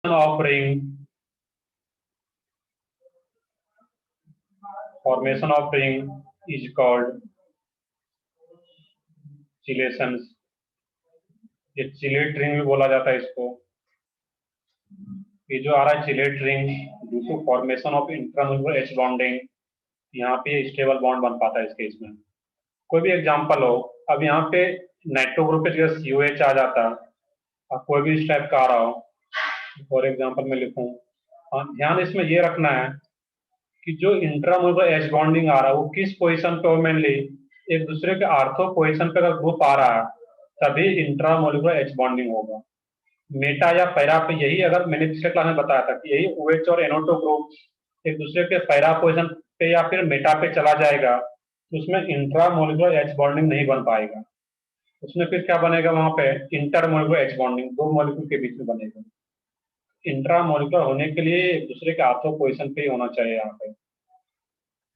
of ring, formation of ring is called चिलेशंस। ये chelate ring भी बोला जाता है इसको। ये जो आ रहा है chelate ring due to formation of intramolecular H bonding, यहाँ पे स्टेबल बॉन्ड बन पाता है इस केस में। कोई भी एग्जांपल हो, अब यहाँ पे नाइट्रो ग्रुप पे जगह COH आ जाता, अब कोई भी इस टाइप का आ रहा हो, फॉर एग्जांपल मैं लिखूं, ध्यान इसमें ये रखना है कि जो इंट्रामोलर एच बॉन्डिंग आ रहा है वो किस पोजीशन पे हो, मेनली एक दूसरे के आर्थो पोजीशन पे अगर ग्रुप आ रहा है तभी इंट्रामोलर एच बॉन्डिंग होगा। मेटा या पैरा पे यही, अगर मैंने पिछले क्लास में बताया था कि यही OH और NO2 ग्रुप एक दूसरे के पैरा पोजीशन पे या फिर मेटा पे चला जाएगा तो उसमें इंट्रामोलर एच बॉन्डिंग नहीं बन पाएगा। उसमें फिर क्या बनेगा, वहां पे इंटरमोलिकुलर एच बॉन्डिंग दो मॉलिक्यूल के बीच में बनेगा। इंट्रामोलिकुलर होने के लिए एक दूसरे के आर्थो पोजीशन पे ही होना चाहिए। यहाँ पे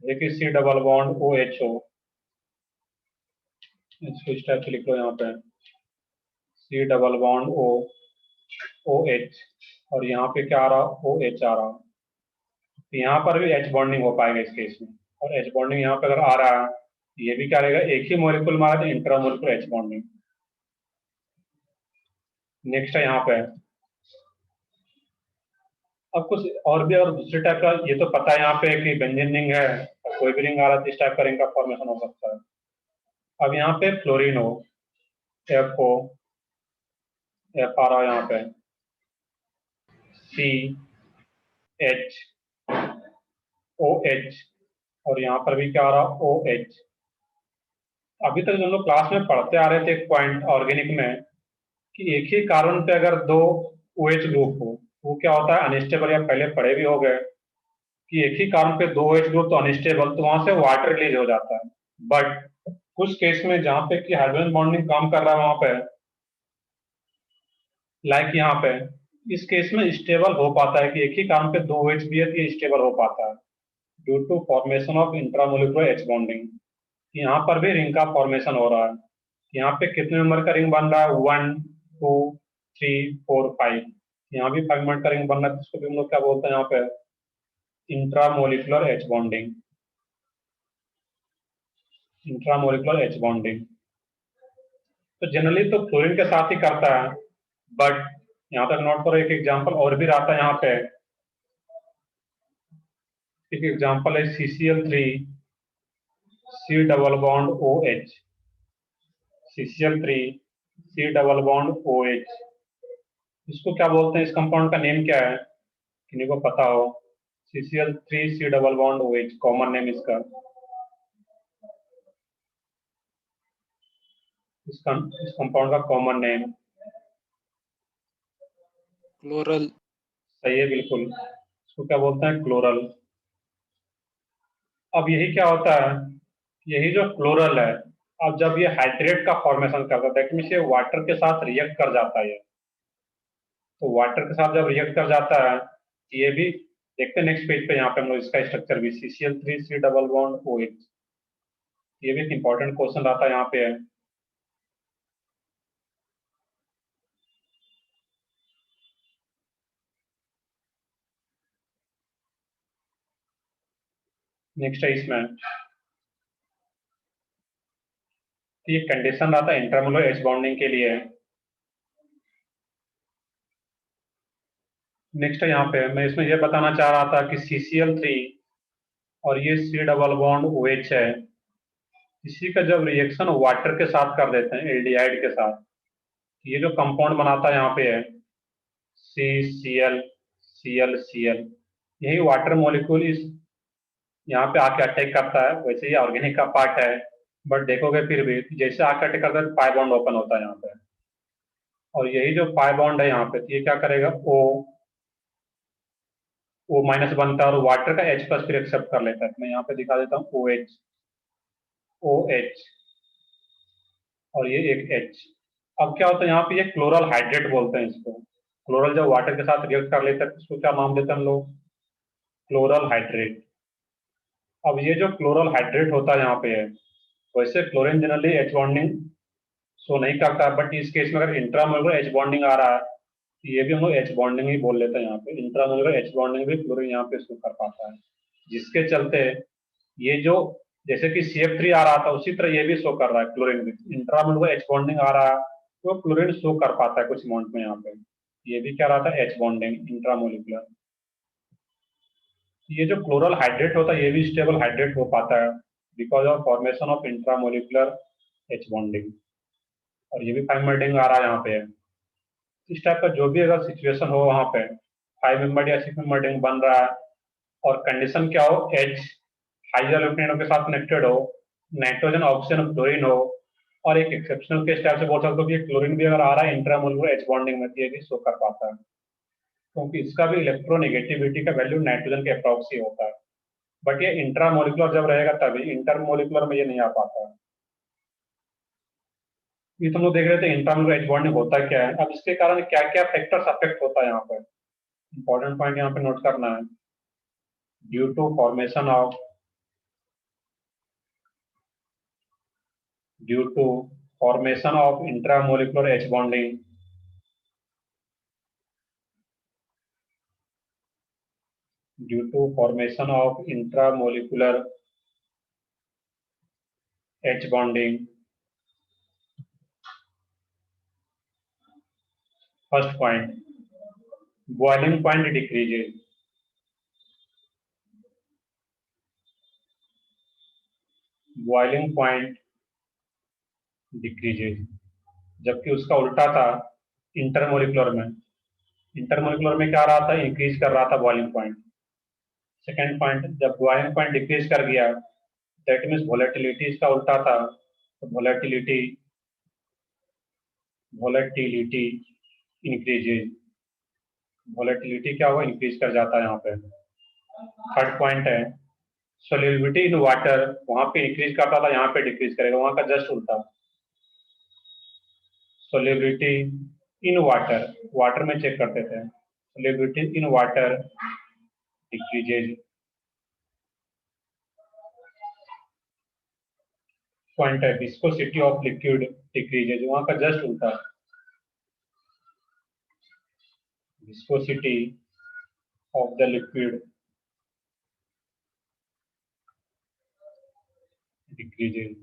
देखिए C डबल बॉन्ड OHO, इसको इस टाइप से लिख लो यहाँ पे C डबल बॉन्ड OH, और यहाँ पे क्या आ रहा, OH आ रहा, तो यहाँ पर भी H बॉन्डिंग हो पाएगा इस केस में। और H बॉन्डिंग यहाँ पे अगर आ रहा है, ये भी क्या रहेगा, एक ही मॉलिक्यूल में आ रहा है, इंट्रामोलिकुलर H बॉन्डिंग। नेक्स्ट है यहाँ पे, अब कुछ और भी, और दूसरे टाइप का, ये तो पता है यहाँ पे कि बेंजीन रिंग है, कोई भी रिंग आ रहा है इस टाइप का रिंग का फॉर्मेशन हो सकता है। अब यहाँ पे फ्लोरीन हो, FO, F आ रहा है यहाँ पे CH OH, और यहाँ पर भी क्या आ रहा, OH। अभी तक जो लोग क्लास में पढ़ते आ रहे थे एक पॉइंट ऑर्गेनिक में कि एक ही कार्बन पे अगर दो OH ग्रुप हो वो क्या होता है, अनस्टेबल, या पहले पढ़े भी हो गए कि एक ही कार्बन पे दो OH ग्रुप तो अनस्टेबल, तो वहां से वाटर रिलीज हो जाता है। बट कुछ केस में जहां पे कि हाइड्रोजन बॉन्डिंग काम कर रहा है वहां पे, लाइक यहाँ पे, इस केस में स्टेबल हो पाता है कि एक ही कार्बन पे दो OH भी है तो ये स्टेबल हो पाता है due to formation of intramolecular H bonding. यहाँ पर भी रिंग का फॉर्मेशन हो रहा है। यहाँ पे कितने नंबर का रिंग बन रहा है, 1 2 3 4 5, यहाँ भी 5 नंबर का रिंग बन रहा है, जिसको भी हम लोग क्या बोलते हैं यहाँ पे, intramolecular H bonding. Intramolecular H bonding तो जनरली तो फ्लोरीन के साथ ही करता है, बट यहाँ तक नोट करो, एक एग्जांपल और भी रहता है यहाँ पे। एक एग्जांपल है CCl3 C double bond OH, CCl3 C double bond OH, इसको क्या बोलते हैं, इस कंपाउंड का नेम क्या है, किन्हीं को पता हो? CCl3 C double bond OH, common name इसका, इस कंपाउंड का कॉमन नेम क्लोरल। सही है, बिल्कुल, इसको क्या बोलते हैं, क्लोरल। अब यही क्या होता है, यही जो क्लोरल है, अब जब ये हाइड्रेट का फॉर्मेशन करता है, दैट मीन्स ये वाटर के साथ रिएक्ट कर जाता है। तो वाटर के साथ जब रिएक्ट कर जाता है, ये भी देखते हैं नेक्स्ट पेज पे, यहाँ पे हम लोग इसका स्ट्रक्चर भी CCl3 C double bond OH, ये भी एक इंपॉर्टेंट क्वेश्चन आता है यहाँ पे है। नेक्स्ट है इसमें, तो ये कंडीशन आता है इंटरमोलर एच बॉन्डिंग के लिए। नेक्स्ट है यहाँ पे, मैं इसमें ये बताना चाह रहा था कि CCl3 और ये C डबल बॉन्ड OH है, इसी का जब रिएक्शन वाटर के साथ कर देते हैं, एल्डिहाइड के साथ, ये जो कंपाउंड बनाता है यहाँ पे है CCl यही वाटर मॉलिक्यूल इस यहाँ पे आके अटैक करता है। वैसे ही ऑर्गेनिक का पार्ट है, बट देखोगे फिर भी जैसे आके अटैक करता है पाई बॉन्ड ओपन होता है यहाँ पे, और यही जो पाई बॉन्ड है यहाँ पे, तो ये क्या करेगा, O माइनस बनता है और वाटर का H प्लस फिर एक्सेप्ट कर लेता है। मैं यहाँ पे दिखा देता हूँ OH और ये एक H। अब क्या होता है यहाँ पे, ये क्लोरल हाइड्रेट बोलते हैं इसको। क्लोरल जब वाटर के साथ रिएक्ट कर लेते हैं इसको क्या नाम देते हैं हम लोग, क्लोरल हाइड्रेट। अब ये जो क्लोरल हाइड्रेट होता है यहाँ पे है, वैसे chlorine generally H bonding show नहीं करता, बट इस केस में अगर इंट्रामोलर एच बॉन्डिंग आ रहा है ये भी हम लोग एच बॉन्डिंग ही बोल लेते हैं यहाँ पे, इंट्रामोलर एच बॉन्डिंग भी क्लोरीन यहाँ पे शो कर पाता है, जिसके चलते ये जो जैसे कि CF3 आ रहा था उसी तरह ये भी शो कर रहा है क्लोरीन भी, इंट्रामोलर एच बॉन्डिंग आ रहा है तो क्लोरीन शो कर पाता है कुछ अमाउंट में यहाँ पे, ये भी क्या रहा था एच बॉन्डिंग इंट्रामोलिकुलर। ये जो क्लोरल हाइड्रेट होता है ये भी स्टेबल हाइड्रेट हो पाता है because of formation of intramolecular H bonding, और ये भी 5 मेंबरिंग आ रहा है यहाँ पे। इस टाइप का जो भी अगर सिचुएशन हो वहाँ पे 5 मेंबर्ड या 6 मेंबर्ड रिंग बन रहा है और कंडीशन क्या हो, H हाइड्रोजन के साथ कनेक्टेड हो, नाइट्रोजन ऑक्सीजन क्लोरीन हो, और एक एक्सेप्शनल केस टाइप से बोल सकते हो कि क्लोरीन भी अगर आ रहा है इंट्रामोलर एच बॉन्डिंग में ये भी शो कर पाता है, क्योंकि इसका भी इलेक्ट्रोनेगेटिविटी का वैल्यू नाइट्रोजन के अप्रॉक्स ही होता है, बट ये इंट्रामोलिकुलर जब रहेगा तभी, इंटरमोलिकुलर में ये नहीं आ पाता है। ये तुम लोग देख रहे थे इंट्रामोलर एच बॉन्डिंग होता क्या है, अब इसके कारण क्या क्या फैक्टर्स अफेक्ट होता है यहाँ पर, इंपॉर्टेंट पॉइंट यहाँ पे नोट करना है। Due to formation of due to formation of intramolecular H bonding, due to formation of intramolecular H bonding, first point, boiling point decreases, boiling point decreases, जबकि उसका उल्टा था इंटरमोलिकुलर में, इंटरमोलिकुलर में क्या रहा था, इंक्रीज कर रहा था बॉइलिंग पॉइंट। सेकेंड पॉइंट, जब बॉइलिंग पॉइंट डिक्रीज कर गया दैट मीन्स वोलेटिलिटी इसका उल्टा था, तो वोलेटिलिटी वोलेटिलिटी इंक्रीजेज, वोलेटिलिटी क्या हुआ, इंक्रीज कर जाता है यहाँ पे। थर्ड पॉइंट है सोल्यूबिलिटी इन वाटर, वहां पे इंक्रीज करता था यहाँ पे डिक्रीज करेगा, वहां का जस्ट उल्टा। सोल्यूबिलिटी इन वाटर, वाटर में चेक करते थे, solubility in water decreases. Point है विस्कोसिटी ऑफ लिक्विड डिक्रीजेज, वहां का जस्ट उल्टा, viscosity of the liquid decreases.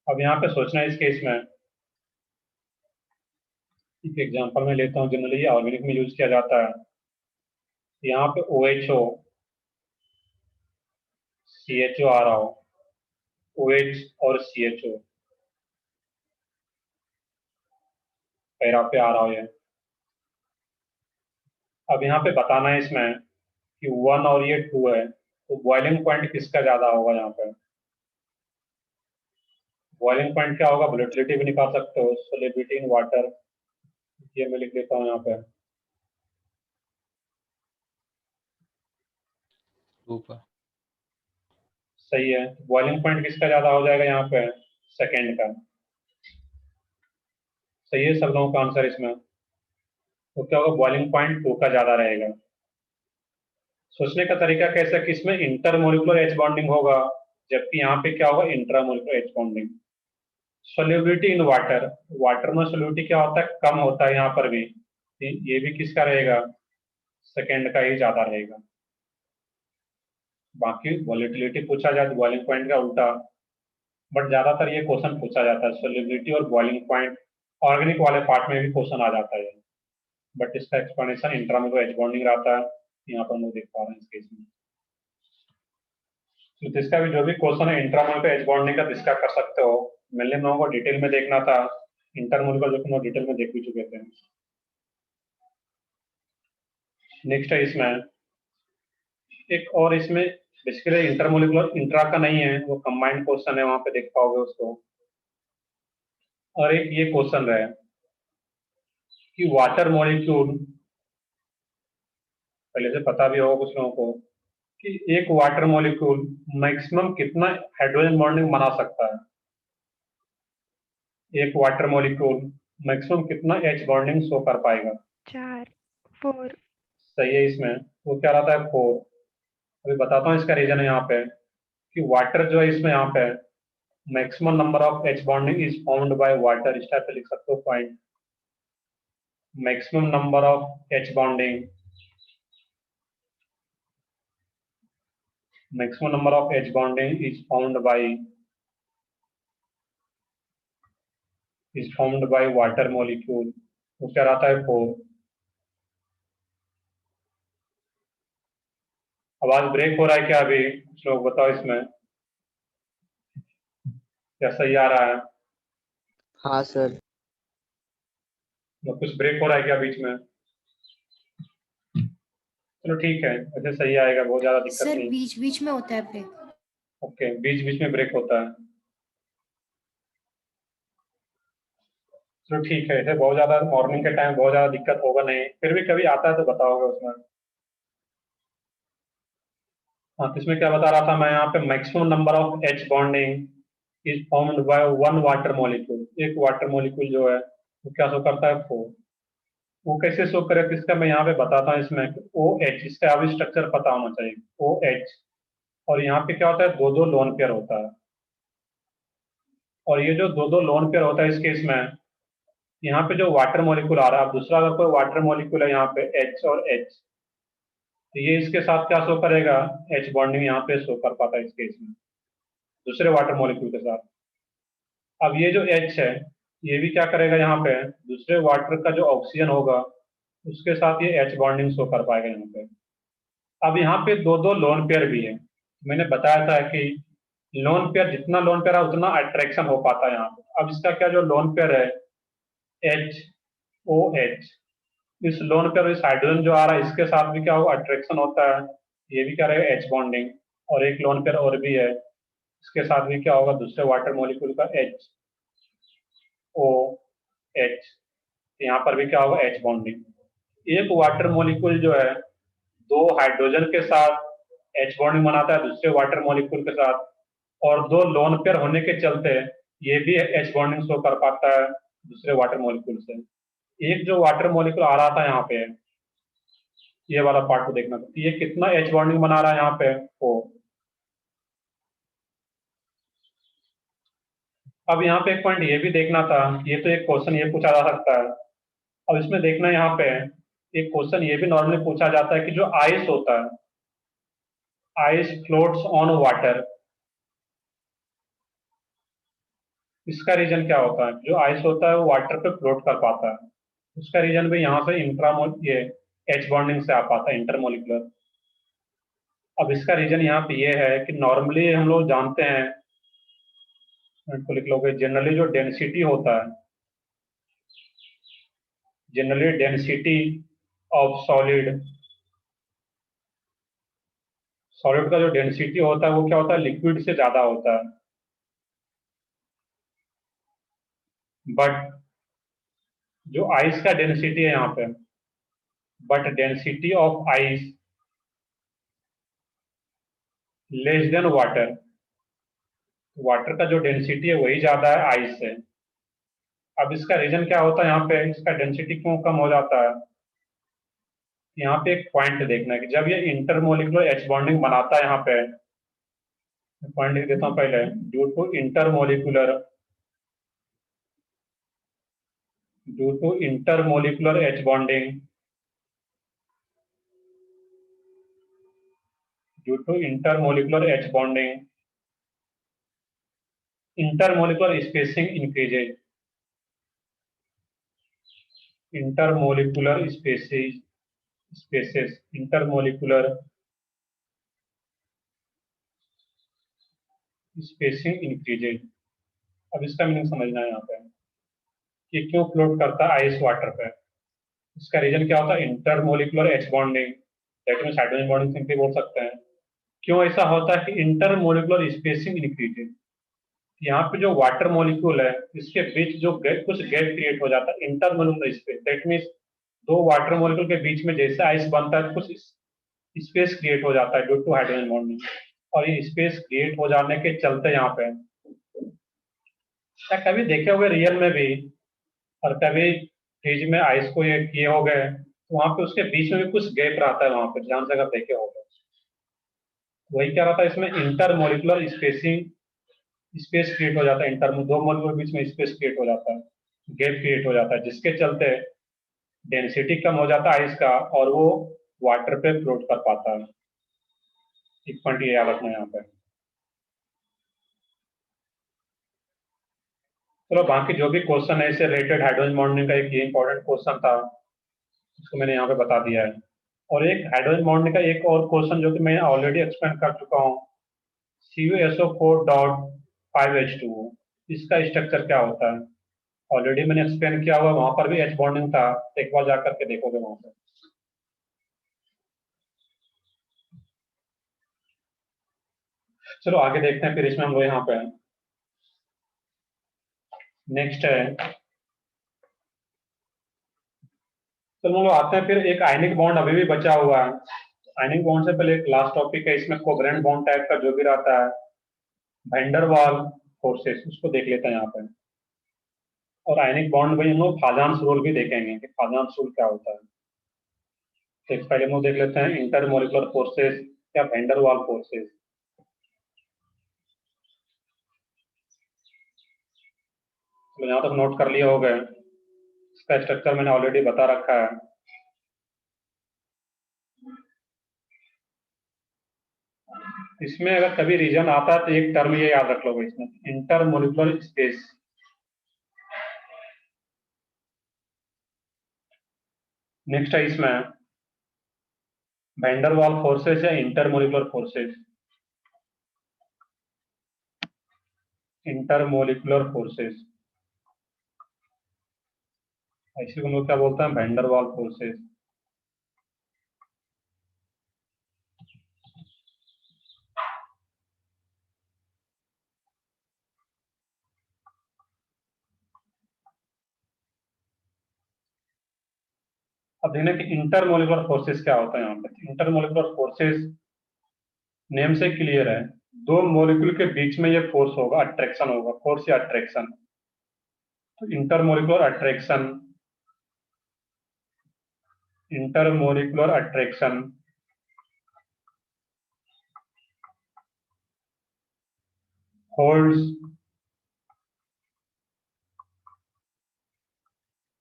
अब यहाँ पे सोचना है इस केस में, एक एग्जांपल में लेता हूँ, जनरली ये ऑर्गेनिक में यूज किया जाता है। यहाँ पे OHO CHO आ रहा हो, OH और CHO पैरा पे आ रहा हो ये। अब यहाँ पे बताना है इसमें कि 1 और ये 2 है, तो बॉइलिंग पॉइंट किसका ज्यादा होगा यहाँ पे। बॉइलिंग पॉइंट क्या होगा, वोलेटिलिटी भी निकाल सकते हो, सोलिबिलिटी इन वाटर, ये मैं लिख देता हूँ यहाँ पे। ऊपर सही है, बॉइलिंग पॉइंट किसका ज्यादा हो जाएगा यहाँ पे, सेकेंड का। सही है सब लोगों का आंसर इसमें, तो क्या होगा, बॉइलिंग पॉइंट 2 का ज्यादा रहेगा। सोचने का तरीका कैसा है कि इसमें इंटरमोलिकुलर एच बॉन्डिंग होगा, जबकि यहाँ पे क्या होगा, intramolecular H bonding. Solubility in water, water में सोल्यूबिलिटी क्या होता है, कम होता है यहाँ पर भी, ये भी किसका रहेगा, सेकेंड का ही ज्यादा रहेगा। बाकी वोलेटिलिटी पूछा जाए तो बॉइलिंग पॉइंट का उल्टा, बट ज्यादातर ये क्वेश्चन पूछा जाता है सोल्यूबिलिटी और बॉइलिंग पॉइंट, ऑर्गेनिक वाले पार्ट में भी क्वेश्चन आ जाता है, बट इसका एक्सप्लेनेशन इंट्रामोलिकुलर एच बॉन्डिंग रहता है, यहाँ पर हम लोग देख पा रहे हैं इस केस में। तो इसका भी जो भी क्वेश्चन है इंट्रामोलिकुलर एच बॉन्डिंग का डिस्कस कर सकते हो, मेनली हम लोगों को डिटेल में देखना था, इंटरमोलिकुलर जो कि हम लोग डिटेल में देख भी चुके थे। नेक्स्ट है इसमें एक और, इसमें बेसिकली इंटरमोलिकुलर इंट्रा का नहीं है, वो कंबाइंड क्वेश्चन है, वहां पे देख पाओगे उसको। और एक ये क्वेश्चन रहे कि वाटर मॉलिक्यूल, पहले से पता भी होगा कुछ लोगों को कि एक वाटर मॉलिक्यूल मैक्सिमम कितना हाइड्रोजन बॉन्डिंग बना सकता है, एक वाटर मॉलिक्यूल मैक्सिमम कितना एच बॉन्डिंग शो कर पाएगा। 4 4 सही है, इसमें वो क्या रहता है, 4। अभी बताता हूँ इसका रीजन है यहाँ पे कि वाटर जो है इसमें यहाँ पे maximum number of H bonding is found by water, इस टाइप पे लिख सकते हो point. Maximum number of H bonding, maximum number of H bonding is found by water molecule, तो क्या रहता है 4। आवाज ब्रेक हो रहा है क्या अभी? कुछ लोग बताओ इसमें, क्या सही आ रहा है? हाँ सर। तो कुछ ब्रेक हो रहा है क्या बीच में? चलो ठीक है, वैसे सही आएगा, बहुत ज्यादा दिक्कत सर नहीं। बीच बीच में होता है ब्रेक। ओके, बीच बीच में ब्रेक होता है, चलो ठीक है। ऐसे बहुत ज्यादा मॉर्निंग के टाइम बहुत ज्यादा दिक्कत होगा नहीं, फिर भी कभी आता है तो बताओगे उसमें। हाँ, तो इसमें क्या बता रहा था मैं यहाँ पे, maximum number of H bonding is formed by one water molecule, एक वाटर मॉलिक्यूल जो है वो क्या शो करता है 4। वो कैसे शो करे किसका, मैं यहाँ पे बताता हूँ। इसमें ओ एच, इसका अभी स्ट्रक्चर पता होना चाहिए, ओ एच। और यहाँ पे क्या होता है, दो दो लोन पेयर होता है। और ये जो दो दो लोन पेयर होता है इस केस में, यहाँ पे जो वाटर मॉलिक्यूल आ रहा है, अब दूसरा अगर कोई वाटर मॉलिक्यूल है यहाँ पे एच और एच, तो ये इसके साथ क्या शो करेगा, एच बॉन्डिंग यहाँ पे शो कर पाता है इस केस में दूसरे वाटर मॉलिक्यूल के साथ। अब ये जो एच है ये भी क्या करेगा, यहाँ पे दूसरे वाटर का जो ऑक्सीजन होगा उसके साथ ये एच बॉन्डिंग शो कर पाएगा यहाँ पे। अब यहाँ पे दो दो लोन पेयर भी है, मैंने बताया था कि लोन पेयर, जितना लोन पेयर है उतना अट्रैक्शन हो पाता है यहाँ पे। अब इसका क्या जो लोन पेयर है एच ओ एच, इस लोन पेयर इस हाइड्रोजन जो आ रहा है इसके साथ भी क्या होगा, अट्रैक्शन होता है, ये भी क्या रहेगा एच बॉन्डिंग। और एक लोन पेयर और भी है, इसके साथ भी क्या होगा, दूसरे वाटर मॉलिक्यूल का एच ओ एच, यहाँ पर भी क्या होगा, एच बॉन्डिंग। एक वाटर मॉलिक्यूल जो है दो हाइड्रोजन के साथ एच बॉन्डिंग बनाता है दूसरे वाटर मॉलिक्यूल के साथ, और दो लोन पेयर होने के चलते ये भी एच बॉन्डिंग शो कर पाता है दूसरे वाटर मॉलिक्यूल से। एक जो वाटर मॉलिक्यूल आ रहा था यहाँ पे, ये वाला पार्ट को देखना, तो ये कितना एच बॉन्डिंग बना रहा है यहाँ पे, 4। अब यहाँ पे एक पॉइंट ये भी देखना था, ये तो एक क्वेश्चन ये पूछा जा सकता है। अब इसमें देखना है यहाँ पे एक क्वेश्चन ये भी नॉर्मली पूछा जाता है कि जो आइस होता है, आइस फ्लोट्स ऑन वाटर, इसका रीजन क्या होता है? जो आइस होता है वो वाटर पे फ्लोट कर पाता है, उसका रीजन भी यहाँ से इंट्रामोल ये एच बॉन्डिंग से आ पाता है, इंटरमोलिकुलर। अब इसका रीजन यहाँ पे ये है कि नॉर्मली हम लोग जानते हैं, इनको लिख लोगे, जनरली जो डेंसिटी होता है, generally density of solid, solid का जो डेंसिटी होता है वो क्या होता है, लिक्विड से ज्यादा होता है। बट जो आइस का डेंसिटी है यहाँ पे, but density of ice less than water, water का जो डेंसिटी है वही ज्यादा है आइस से। अब इसका रीजन क्या होता है, यहाँ पे इसका डेंसिटी क्यों कम हो जाता है? यहाँ पे एक पॉइंट देखना है कि जब ये इंटरमोलिकुलर एच बॉन्डिंग बनाता है, यहाँ पे पॉइंट लिख देता हूँ पहले, due to intermolecular H bonding, due to intermolecular H bonding, intermolecular spacing increases, intermolecular spaces, intermolecular spacing increases. अब इसका मीनिंग समझना है यहाँ पे कि क्यों फ्लोट करता है आइस वाटर पे। इसका रीजन क्या होता है, intermolecular H bonding, that means hydrogen bonding simply बोल सकते हैं। क्यों ऐसा होता है कि इंटरमोलिकुलर स्पेसिंग इंक्रीजेज, यहाँ पे जो वाटर मॉलिक्यूल है इसके बीच जो कुछ गैप क्रिएट हो जाता है, इंटरमोलिकुलर स्पेस, दैट मींस दो वाटर मॉलिक्यूल के बीच में जैसे आइस बनता है कुछ स्पेस क्रिएट हो जाता है ड्यू टू हाइड्रोजन बॉन्डिंग। और ये स्पेस क्रिएट हो जाने के चलते यहाँ पे, क्या कभी देखे हुए रियल में भी, और कभी फ्रिज में आइस को ये किए हो गए तो वहां पे उसके बीच में भी कुछ गैप रहता है, वहां पे ध्यान से अगर देखे हो गए, वही क्या रहता है इसमें, इंटरमोलिकुलर स्पेसिंग स्पेस क्रिएट हो जाता है, इंटर दो मॉलिक्यूल के बीच में स्पेस क्रिएट हो जाता है, गैप क्रिएट हो जाता है, जिसके चलते डेंसिटी कम हो जाता है आइस का और वो वाटर पे फ्लोट कर पाता है। एक पॉइंट ये याद रखना है यहाँ पे। चलो बाकी जो भी क्वेश्चन है इससे रिलेटेड हाइड्रोजन बॉन्डिंग का एक ये इंपॉर्टेंट क्वेश्चन था, उसको मैंने यहाँ पे बता दिया है। और एक हाइड्रोजन बॉन्डिंग का एक और क्वेश्चन जो कि मैं ऑलरेडी एक्सप्लेन कर चुका हूँ, CuSO4.5H2O, इसका स्ट्रक्चर क्या होता है ऑलरेडी मैंने एक्सप्लेन किया हुआ, वहां पर भी H बॉन्डिंग था, एक बार जाकर के देखोगे वहां पर। चलो आगे देखते हैं, फिर इसमें हम लोग यहाँ पे नेक्स्ट है। चलो हम लोग आते हैं फिर, एक आयनिक बॉन्ड अभी भी बचा हुआ है। आयनिक बॉन्ड से पहले एक लास्ट टॉपिक है, इसमें कोवैलेंट बॉन्ड टाइप का जो भी रहता है, वैन डर वाल फोर्सेस, उसको देख लेते हैं यहाँ पे। और आयनिक बॉन्ड में हम लोग फाजान्स रूल भी देखेंगे कि फाजान्स रूल क्या होता है। तो पहले हम लोग देख लेते हैं इंटर मोलिकुलर फोर्सेस या वैन डर वाल फोर्सेस। तो यहाँ तक नोट कर लिया होगा, इसका स्ट्रक्चर मैंने ऑलरेडी बता रखा है। इसमें अगर कभी रीजन आता है तो एक टर्म ये याद रख लोगे इसमें, इंटर मोलिकुलर स्पेस। नेक्स्ट है इसमें वैन डर वाल फोर्सेस या inter molecular forces. Inter molecular forces, ऐसे हम लोग क्या बोलते हैं, वैन डर वाल फोर्सेस। अब देखना कि इंटर मोलिकुलर फोर्सेस क्या होता है यहाँ पे। इंटर मोलिकुलर फोर्सेस नेम से क्लियर है, दो मॉलिक्यूल के बीच में ये फोर्स होगा, अट्रैक्शन होगा, फोर्स या अट्रैक्शन। तो intermolecular attraction, intermolecular attraction holds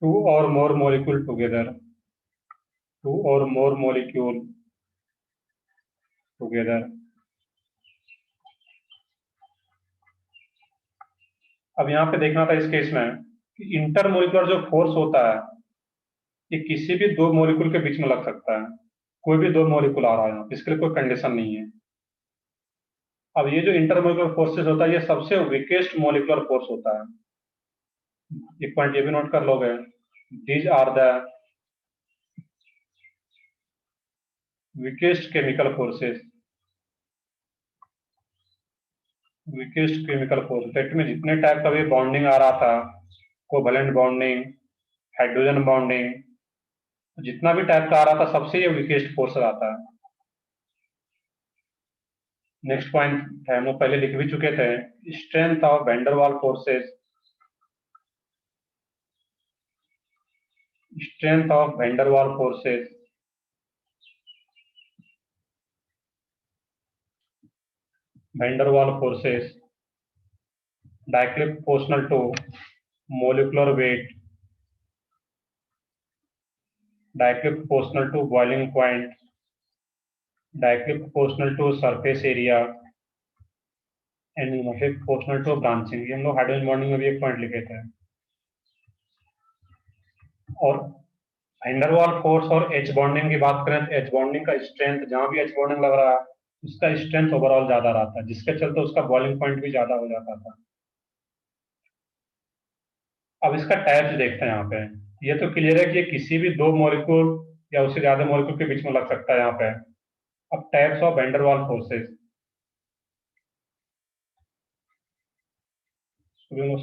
two or more molecule together, two or more molecule together। अब यहाँ पे देखना था इस केस में कि इंटरमोलिकुलर जो फोर्स होता है ये किसी भी दो मॉलिक्यूल के बीच में लग सकता है, कोई भी दो मॉलिक्यूल आ रहा है, इसके लिए कोई कंडीशन नहीं है। अब ये जो इंटरमोलिकुलर फोर्सेस होता है ये सबसे वीकेस्ट मॉलिक्यूलर फोर्स होता है। एक पॉइंट ये भी नोट कर लोगे, these are the weakest chemical forces. Weakest chemical force that में जितने टाइप का भी बॉन्डिंग आ रहा था, कोवैलेंट बॉन्डिंग, हाइड्रोजन बॉन्डिंग, जितना भी टाइप का आ रहा था सबसे ये वीकेस्ट फोर्स आता है। नेक्स्ट पॉइंट है, हम लोग पहले लिख भी चुके थे, strength of van der Waals forces. Strength of van der Waals forces, van der Waals forces directly proportional to molecular weight, directly proportional to boiling point, directly proportional to surface area and inversely proportional to branching। ये हम लोग hydrogen bonding में भी एक point लिखे थे। और van der वाल फोर्स और एच बॉन्डिंग की बात करें तो एच बॉन्डिंग का स्ट्रेंथ, जहां भी एच बॉन्डिंग लग रहा है उसका स्ट्रेंथ ओवरऑल ज्यादा रहता है, जिसके चलते उसका बॉइलिंग पॉइंट भी ज्यादा हो जाता था। अब इसका टाइप्स देखते हैं यहाँ पे। ये तो क्लियर है कि ये किसी भी दो मॉलिक्यूल या उससे ज्यादा मॉलिक्यूल के बीच में लग सकता है यहाँ पे। अब types of van der Waals forces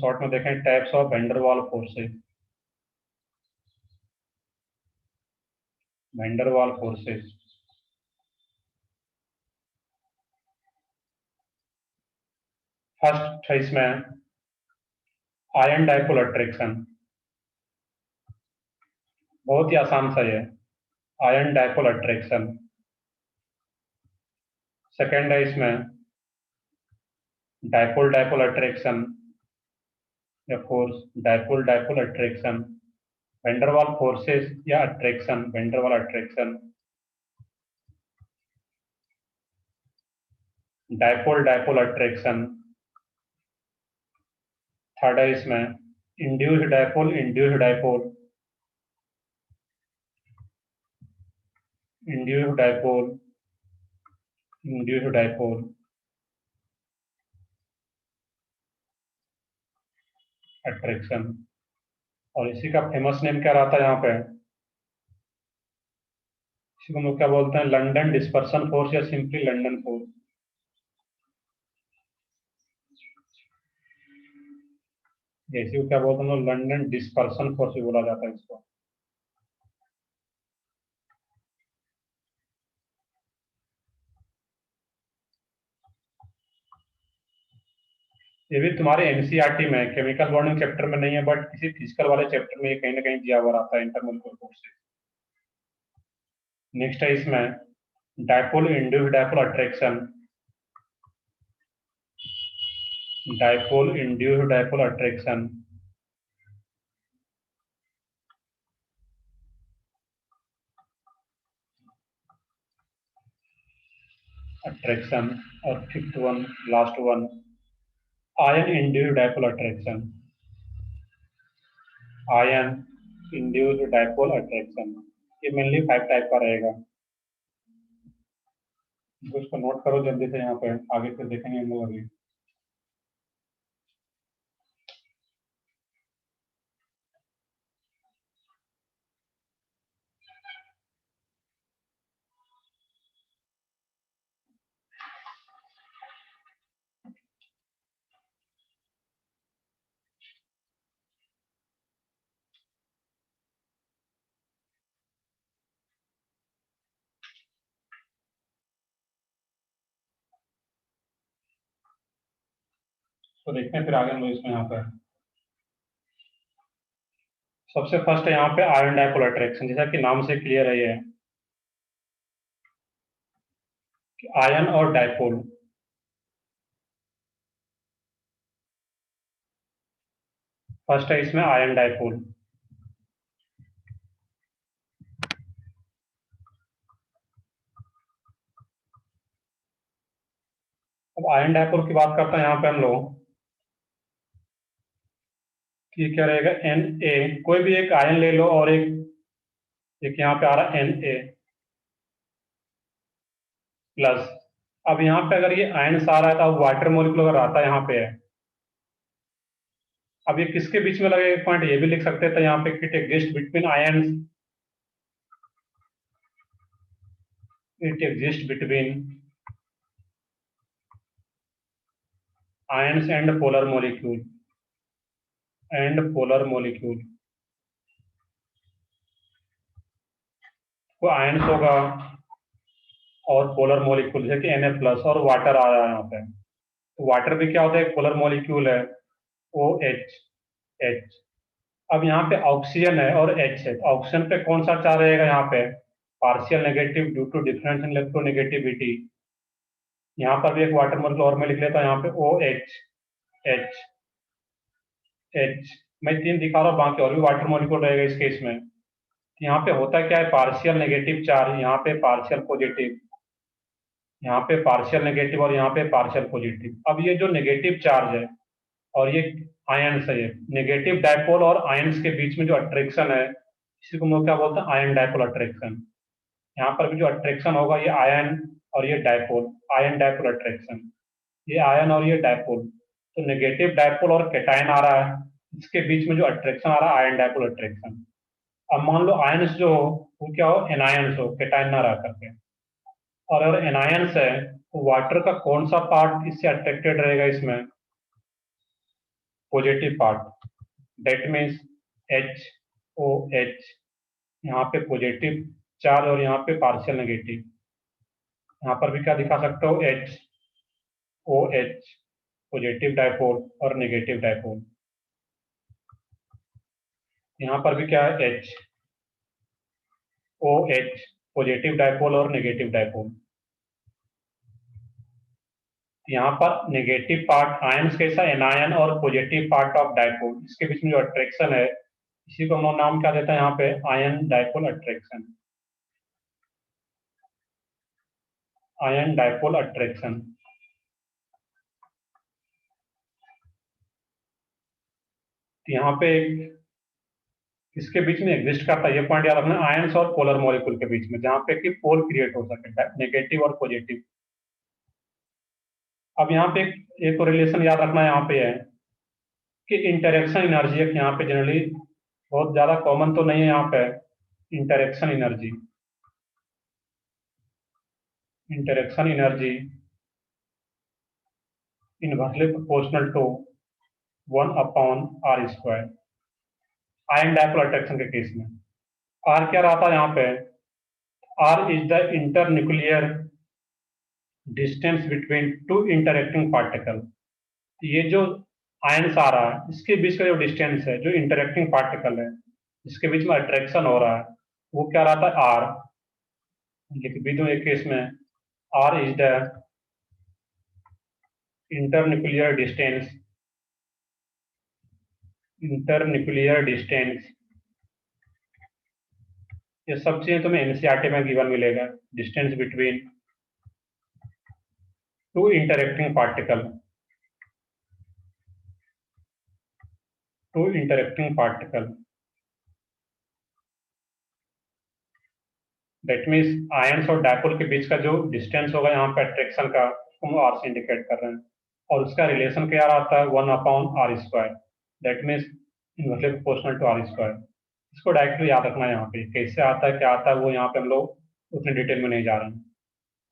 short में देखें, types of van der Waals forces. Van der Waals forces, first है इसमें आयन डाइपोल अट्रैक्शन, बहुत ही आसान सा है, आयन डाइपोल अट्रैक्शन। सेकेंड है इसमें डायपोल डायपोल अट्रैक्शन या force, dipole dipole attraction, van der Waals forces या attraction, van der Waals attraction, dipole dipole attraction. Third है इसमें induced dipole, induced dipole, induced dipole, induced dipole attraction. और इसी का फेमस नेम क्या रहता है यहाँ पे, इसी को हम लोग क्या बोलते हैं, लंदन डिस्पर्सन फोर्स या सिंपली लंदन फोर्स। इसी को क्या बोलते हैं, लंदन डिस्पर्सन फोर्स भी बोला जाता है इसको। ये भी तुम्हारे एनसीईआरटी में केमिकल बॉन्डिंग चैप्टर में नहीं है, बट किसी फिजिकल वाले चैप्टर में ये कहीं ना कहीं दिया हुआ रहता है इंटरमोलिकुलर फोर्सेस। नेक्स्ट है इसमें dipole induced dipole attraction, dipole induced dipole attraction, attraction. और fifth one, last one, ion induced dipole attraction, ion induced dipole attraction. ये मेनली 5 टाइप का रहेगा, तो इसको नोट करो जल्दी से, यहाँ पे आगे फिर देखेंगे हम लोग अभी। तो देखते हैं फिर आगे हम लोग इसमें यहाँ पे। सबसे फर्स्ट है यहाँ पे आयन डायपोल अट्रैक्शन, जैसा कि नाम से क्लियर है ये कि आयन और डायपोल। फर्स्ट है इसमें आयन डायपोल। अब आयन डायपोल की बात करते हैं यहाँ पे हम लोग कि क्या रहेगा, एन ए, कोई भी एक आयन ले लो और एक यहाँ पे आ रहा है एन ए प्लस। अब यहाँ पे अगर ये आयन आ रहा है तो अब वाटर मोलिक्यूल अगर आता है यहाँ पे है, अब ये किसके बीच में लगेगा, एक पॉइंट ये भी लिख सकते थे यहाँ पे, it exist between ion, it exist between ions and polar molecule, and polar molecule. तो आयन्स होगा और पोलर मोलिक्यूल, जैसे कि Na प्लस और वाटर आ रहा है यहाँ पे, तो वाटर भी क्या होता है, एक पोलर मोलिक्यूल है, OH, H। अब यहाँ पे ऑक्सीजन है और H है, ऑक्सीजन पे कौन सा चार्ज रहेगा यहाँ पे, partial negative due to difference in electronegativity. यहाँ पर भी एक वाटर मोलिक्यूल और मैं लिख लेता हूँ यहाँ पे, OH, H, H। मैं 3 दिखा रहा हूँ, बाकी और भी वाटर मोलिक्यूल रहेगा इस केस में। यहाँ पे होता क्या है, पार्शियल नेगेटिव चार्ज, यहाँ पे पार्शियल पॉजिटिव, यहाँ पे पार्शियल नेगेटिव और यहाँ पे पार्शियल पॉजिटिव। अब ये जो नेगेटिव चार्ज है और ये आयन्स है, ये नेगेटिव डायपोल और आयन्स के बीच में जो अट्रैक्शन है, इसी को हम लोग क्या बोलते हैं, आयन डायपोल अट्रैक्शन। यहाँ पर भी जो अट्रैक्शन होगा ये आयन और ये डायपोल, आयन डायपोल अट्रैक्शन, ये आयन और ये डायपोल। तो नेगेटिव डायपोल और कैटायन आ रहा है, इसके बीच में जो अट्रैक्शन आ रहा है, आयन डायपोल अट्रैक्शन। अब मान लो आयन्स जो हो वो क्या हो, एनायंस हो, कैटायन ना रह करके। और अगर एनायंस है तो वाटर का कौन सा पार्ट इससे अट्रैक्टेड रहेगा, इसमें positive part, that means HOH, यहाँ पे पॉजिटिव चार्ज और यहाँ पे पार्शियल नेगेटिव। यहाँ पर भी क्या दिखा सकते हो, HOH, पॉजिटिव डायपोल और नेगेटिव डायपोल। यहाँ पर भी क्या है, HOH, पॉजिटिव डायपोल और नेगेटिव डायपोल। यहाँ पर नेगेटिव पार्ट आयंस कैसा एनायन और पॉजिटिव पार्ट ऑफ डाइपोल, इसके बीच में जो अट्रैक्शन है इसी को हम लोग नाम क्या देते हैं यहाँ पे, ion dipole attraction, ion dipole attraction. यहाँ पे इसके बीच में एग्जिस्ट करता है, ये पॉइंट याद रखना, आयंस और पोलर मॉलिक्यूल के बीच में, जहाँ पे कि पोल क्रिएट हो सके, नेगेटिव और पॉजिटिव। अब यहाँ पे एक रिलेशन याद रखना यहाँ पे है कि इंटरेक्शन एनर्जी है, यहाँ पे जनरली बहुत ज्यादा कॉमन तो नहीं है यहाँ पे, interaction energy, interaction energy inversely proportional to 1/r², ion dipole attraction के केस में। आर क्या रहता है यहाँ पे, R is the internuclear distance between two interacting particle. ये जो आयंस आ रहा है इसके बीच का जो डिस्टेंस है, जो इंटरेक्टिंग पार्टिकल है इसके बीच में अट्रैक्शन हो रहा है, वो क्या रहता है, आर। लिख भी दूं एक केस में, R is the internuclear distance, internuclear distance, ये सब चीजें तुम्हें एनसीईआरटी में गिवन मिलेगा, distance between two interacting particle, two interacting particle, that means ions और डायपोल के बीच का जो डिस्टेंस होगा यहाँ पे अट्रैक्शन का, हम आर से इंडिकेट कर रहे हैं, और उसका रिलेशन क्या आता है, 1/r², that means inversely proportional to r²। इसको डायरेक्टली याद रखना है, यहाँ पे कैसे आता है क्या आता है वो यहाँ पे हम लोग उतनी डिटेल में नहीं जा रहे हैं।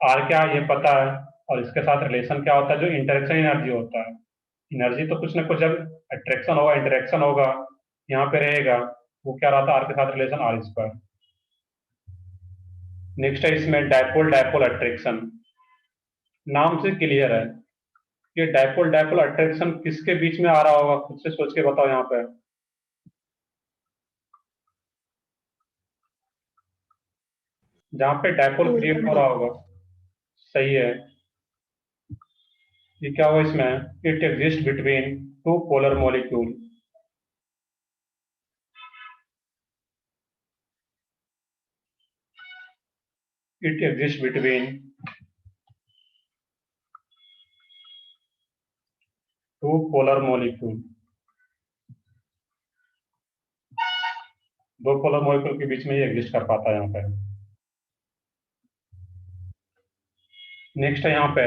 आर क्या ये पता है, और इसके साथ रिलेशन क्या होता है, जो इंटरेक्शन एनर्जी होता है, एनर्जी तो कुछ ना कुछ, जब अट्रैक्शन होगा इंटरेक्शन होगा यहाँ पे रहेगा, वो क्या रहता है, आर के साथ रिलेशन r²। नेक्स्ट है इसमें डायपोल डायपोल अट्रैक्शन, नाम से क्लियर है कि डायपोल डायपोल अट्रैक्शन किसके बीच में आ रहा होगा, खुद से सोच के बताओ यहाँ पे। जहाँ पे डायपोल क्रिएट हो रहा होगा, सही है। ये क्या हुआ इसमें, it exist between two polar molecule, it exist between two polar molecule, दो पोलर मॉलिक्यूल के बीच में ये एग्जिस्ट कर पाता है यहाँ पे। नेक्स्ट है यहाँ पे,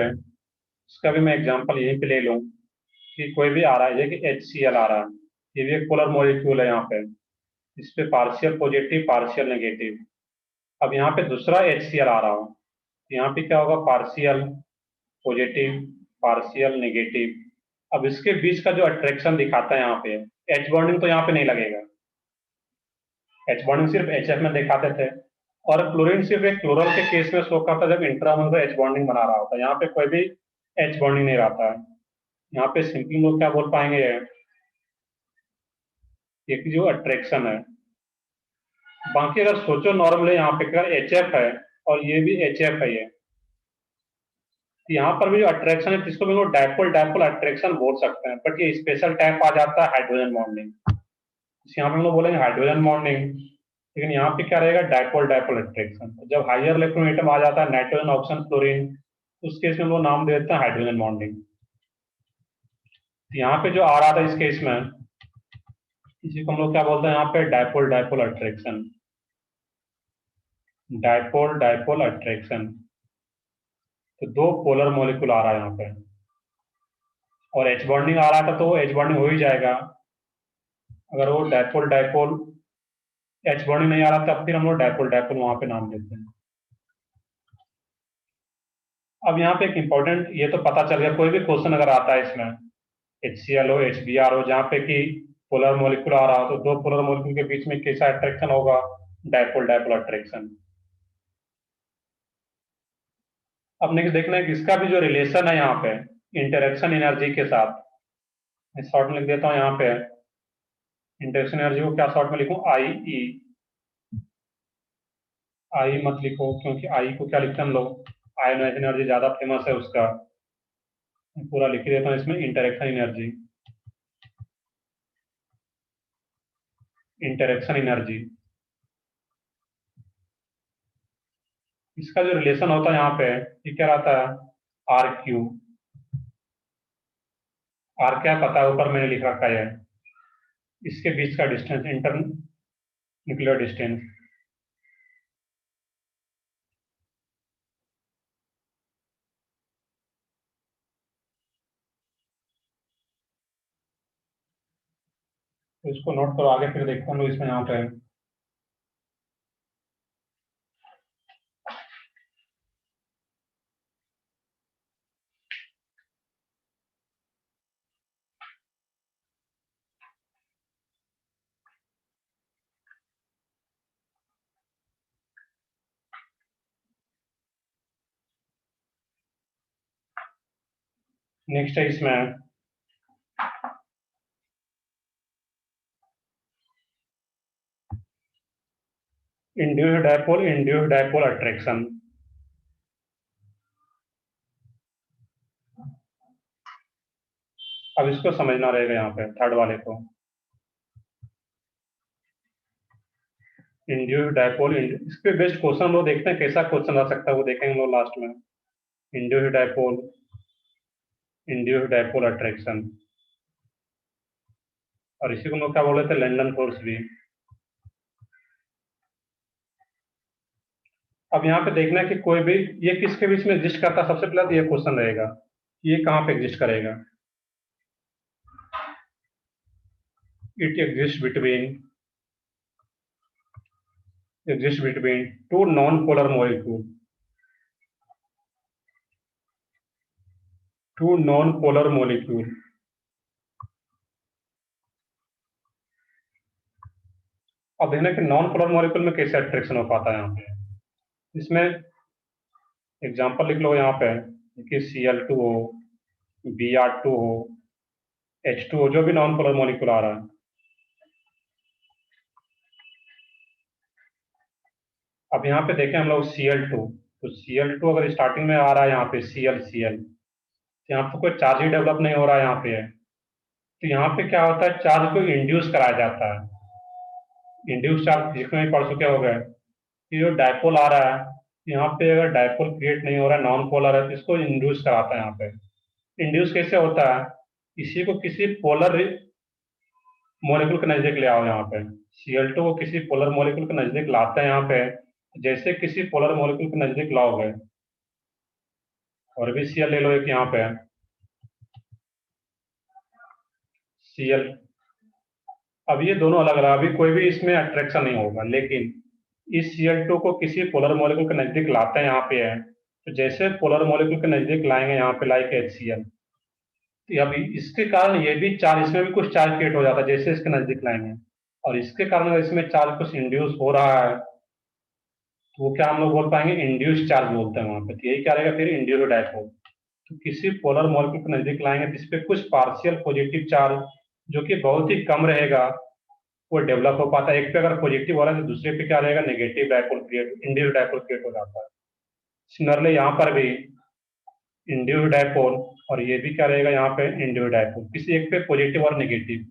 इसका भी मैं एग्जांपल यहीं पे ले लूं कि कोई भी आ रहा है, ये कि HCl आ रहा है, ये भी एक पोलर मॉलिक्यूल है यहाँ पे, इस पे पार्शियल पॉजिटिव पार्शियल नेगेटिव। अब यहाँ पे दूसरा HCl आ रहा हो, यहाँ पे क्या होगा, पार्शियल पॉजिटिव पार्शियल नेगेटिव। अब इसके बीच का जो अट्रैक्शन दिखाता है यहाँ पे, H बॉन्डिंग तो यहाँ पे नहीं लगेगा, H बॉन्डिंग सिर्फ HF में दिखाते थे, और क्लोरीन सिर्फ एक क्लोरल के केस में शो करता है जब इंट्रामोलर H बॉन्डिंग बना रहा होता है, यहाँ पे कोई भी H बॉन्डिंग नहीं रहता है। यहाँ पे सिंपली लोग क्या बोल पाएंगे, एक जो अट्रैक्शन है। बाकी अगर सोचो नॉर्मली यहाँ पे अगर HF है और ये भी HF है, ये तो यहाँ पर भी जो अट्रैक्शन है जिसको भी लोग डायपोल डायपोल अट्रैक्शन बोल सकते हैं, बट ये स्पेशल टाइप आ जाता है हाइड्रोजन बॉन्डिंग, यहाँ पे हम लोग बोलेंगे हाइड्रोजन बॉन्डिंग, लेकिन यहाँ पे क्या रहेगा, डायपोल डायपोल अट्रैक्शन। जब हायर इलेक्ट्रॉन एटम आ जाता है नाइट्रोजन ऑक्सीजन क्लोरीन, उस केस में हम लोग नाम दे देते हैं हाइड्रोजन बॉन्डिंग। यहाँ पे जो आ रहा था इस केस में, इसी को हम लोग क्या बोलते हैं यहाँ पे, dipole dipole attraction, dipole dipole attraction. तो दो पोलर मॉलिक्यूल आ रहा है यहाँ पे, और H बॉन्डिंग आ रहा था तो H बॉन्डिंग हो ही जाएगा। अगर वो डायपोल डायपोल H बॉन्डिंग नहीं आ रहा तब फिर हम लोग डायपोल डायपोल वहां पे नाम देते हैं। अब यहाँ पे एक इंपॉर्टेंट ये तो पता चल गया, कोई भी क्वेश्चन अगर आता है इसमें HCl हो HBr हो, जहाँ पे कि पोलर मॉलिक्यूल आ रहा हो, तो दो पोलर मॉलिक्यूल के बीच में कैसा अट्रैक्शन होगा, डायपोल डायपोल अट्रैक्शन। अब नेक्स्ट देखना है कि इसका भी जो रिलेशन है यहाँ पे इंटरेक्शन एनर्जी के साथ, मैं शॉर्ट में लिख देता हूँ यहाँ पे, इंटरेक्शन एनर्जी को क्या शॉर्ट में लिखूं, IE, आई मत लिखो क्योंकि आई को क्या लिखते हैं हम लोग, आयोनाइज एनर्जी ज्यादा फेमस है उसका, पूरा लिख देता हूँ इसमें, इंटरेक्शन एनर्जी, इंटरेक्शन एनर्जी। इसका जो रिलेशन होता है यहाँ पे, ये क्या रहता है, आर क्यू। आर क्या पता है, ऊपर मैंने लिख रखा है, इसके बीच का डिस्टेंस, इंटर न्यूक्लियर डिस्टेंस। तो इसको नोट करो, आगे फिर देखता हूँ इसमें यहाँ पे। नेक्स्ट है इसमें इंड्यूस्ड डायपोल अट्रैक्शन। अब इसको समझना रहेगा यहाँ पे, थर्ड वाले को। इंड्यूस्ड डायपोल, इस पे बेस्ड क्वेश्चन हम लोग देखते हैं कैसा क्वेश्चन आ सकता है, वो देखेंगे हम लोग लास्ट में। इंड्यूस्ड डायपोल अट्रैक्शन, और इसी को हम लोग क्या बोल रहे थे, लंदन फोर्स भी। अब यहाँ पे देखना है कि कोई भी ये किसके बीच में एग्जिस्ट करता है। सबसे पहले तो ये क्वेश्चन रहेगा कि ये कहाँ पे एग्जिस्ट करेगा। It exist between two non polar molecule, two non polar molecule. अब देखना कि नॉन पोलर मॉलिक्यूल में कैसे अट्रैक्शन हो पाता है यहाँ पे। इसमें एग्जांपल लिख लो यहाँ पे कि Cl2 हो, Br2 हो, H2 हो, जो भी नॉन पोलर मॉलिक्यूल आ रहा है। अब यहाँ पे देखें हम लोग Cl2, तो Cl2 अगर स्टार्टिंग में आ रहा है यहाँ पे Cl, तो यहाँ पे कोई चार्ज ही डेवलप नहीं हो रहा है यहाँ पे। तो यहाँ पे क्या होता है, चार्ज को इंड्यूस कराया जाता है। इंड्यूस चार्ज जिसमें भी पढ़ चुके हो गए कि जो डायपोल आ रहा है, यहाँ पे अगर डायपोल क्रिएट नहीं हो रहा है, नॉन पोलर है, तो इसको इंड्यूस कराता है यहाँ पे। इंड्यूस कैसे होता है, इसी को किसी पोलर मॉलिक्यूल के नजदीक ले आओ यहाँ पे। Cl2 को किसी पोलर मॉलिक्यूल के नजदीक लाते हैं यहाँ पे। जैसे किसी पोलर मॉलिक्यूल के नजदीक लाओगे, और भी Cl ले लो एक यहाँ पे, Cl। अब ये दोनों अलग अलग, अभी कोई भी इसमें अट्रैक्शन नहीं होगा, लेकिन इस Cl2 को किसी पोलर मॉलिक्यूल के नजदीक लाते हैं यहाँ पे है। तो जैसे पोलर मॉलिक्यूल के नजदीक लाएंगे यहाँ पे, लाइक HCl, तो अभी इसके कारण ये भी चार्ज, इसमें भी कुछ चार्ज क्रिएट हो जाता है जैसे इसके नजदीक लाएंगे। और इसके कारण अगर इसमें चार्ज कुछ इंड्यूस हो रहा है, तो वो क्या हम लोग बोल पाएंगे, इंड्यूस चार्ज बोलते हैं वहां पे। तो यही क्या रहेगा फिर, इंड्यूस्ड डायपोल। तो किसी पोलर मॉलिक्यूल के नजदीक लाएंगे तो इस पे कुछ पार्शियल पॉजिटिव चार्ज, जो कि बहुत ही कम रहेगा, वो डेवलप हो पाता है। एक पे अगर पॉजिटिव हो रहा है तो दूसरे पे क्या रहेगा, negative dipole create, induced dipole create हो जाता है। सिमिलरली यहाँ पर भी इंड्यूस्ड डायपोल, और ये भी क्या रहेगा यहाँ पे, इंड्यूस्ड डायपोल, किसी एक पे पॉजिटिव और नेगेटिव।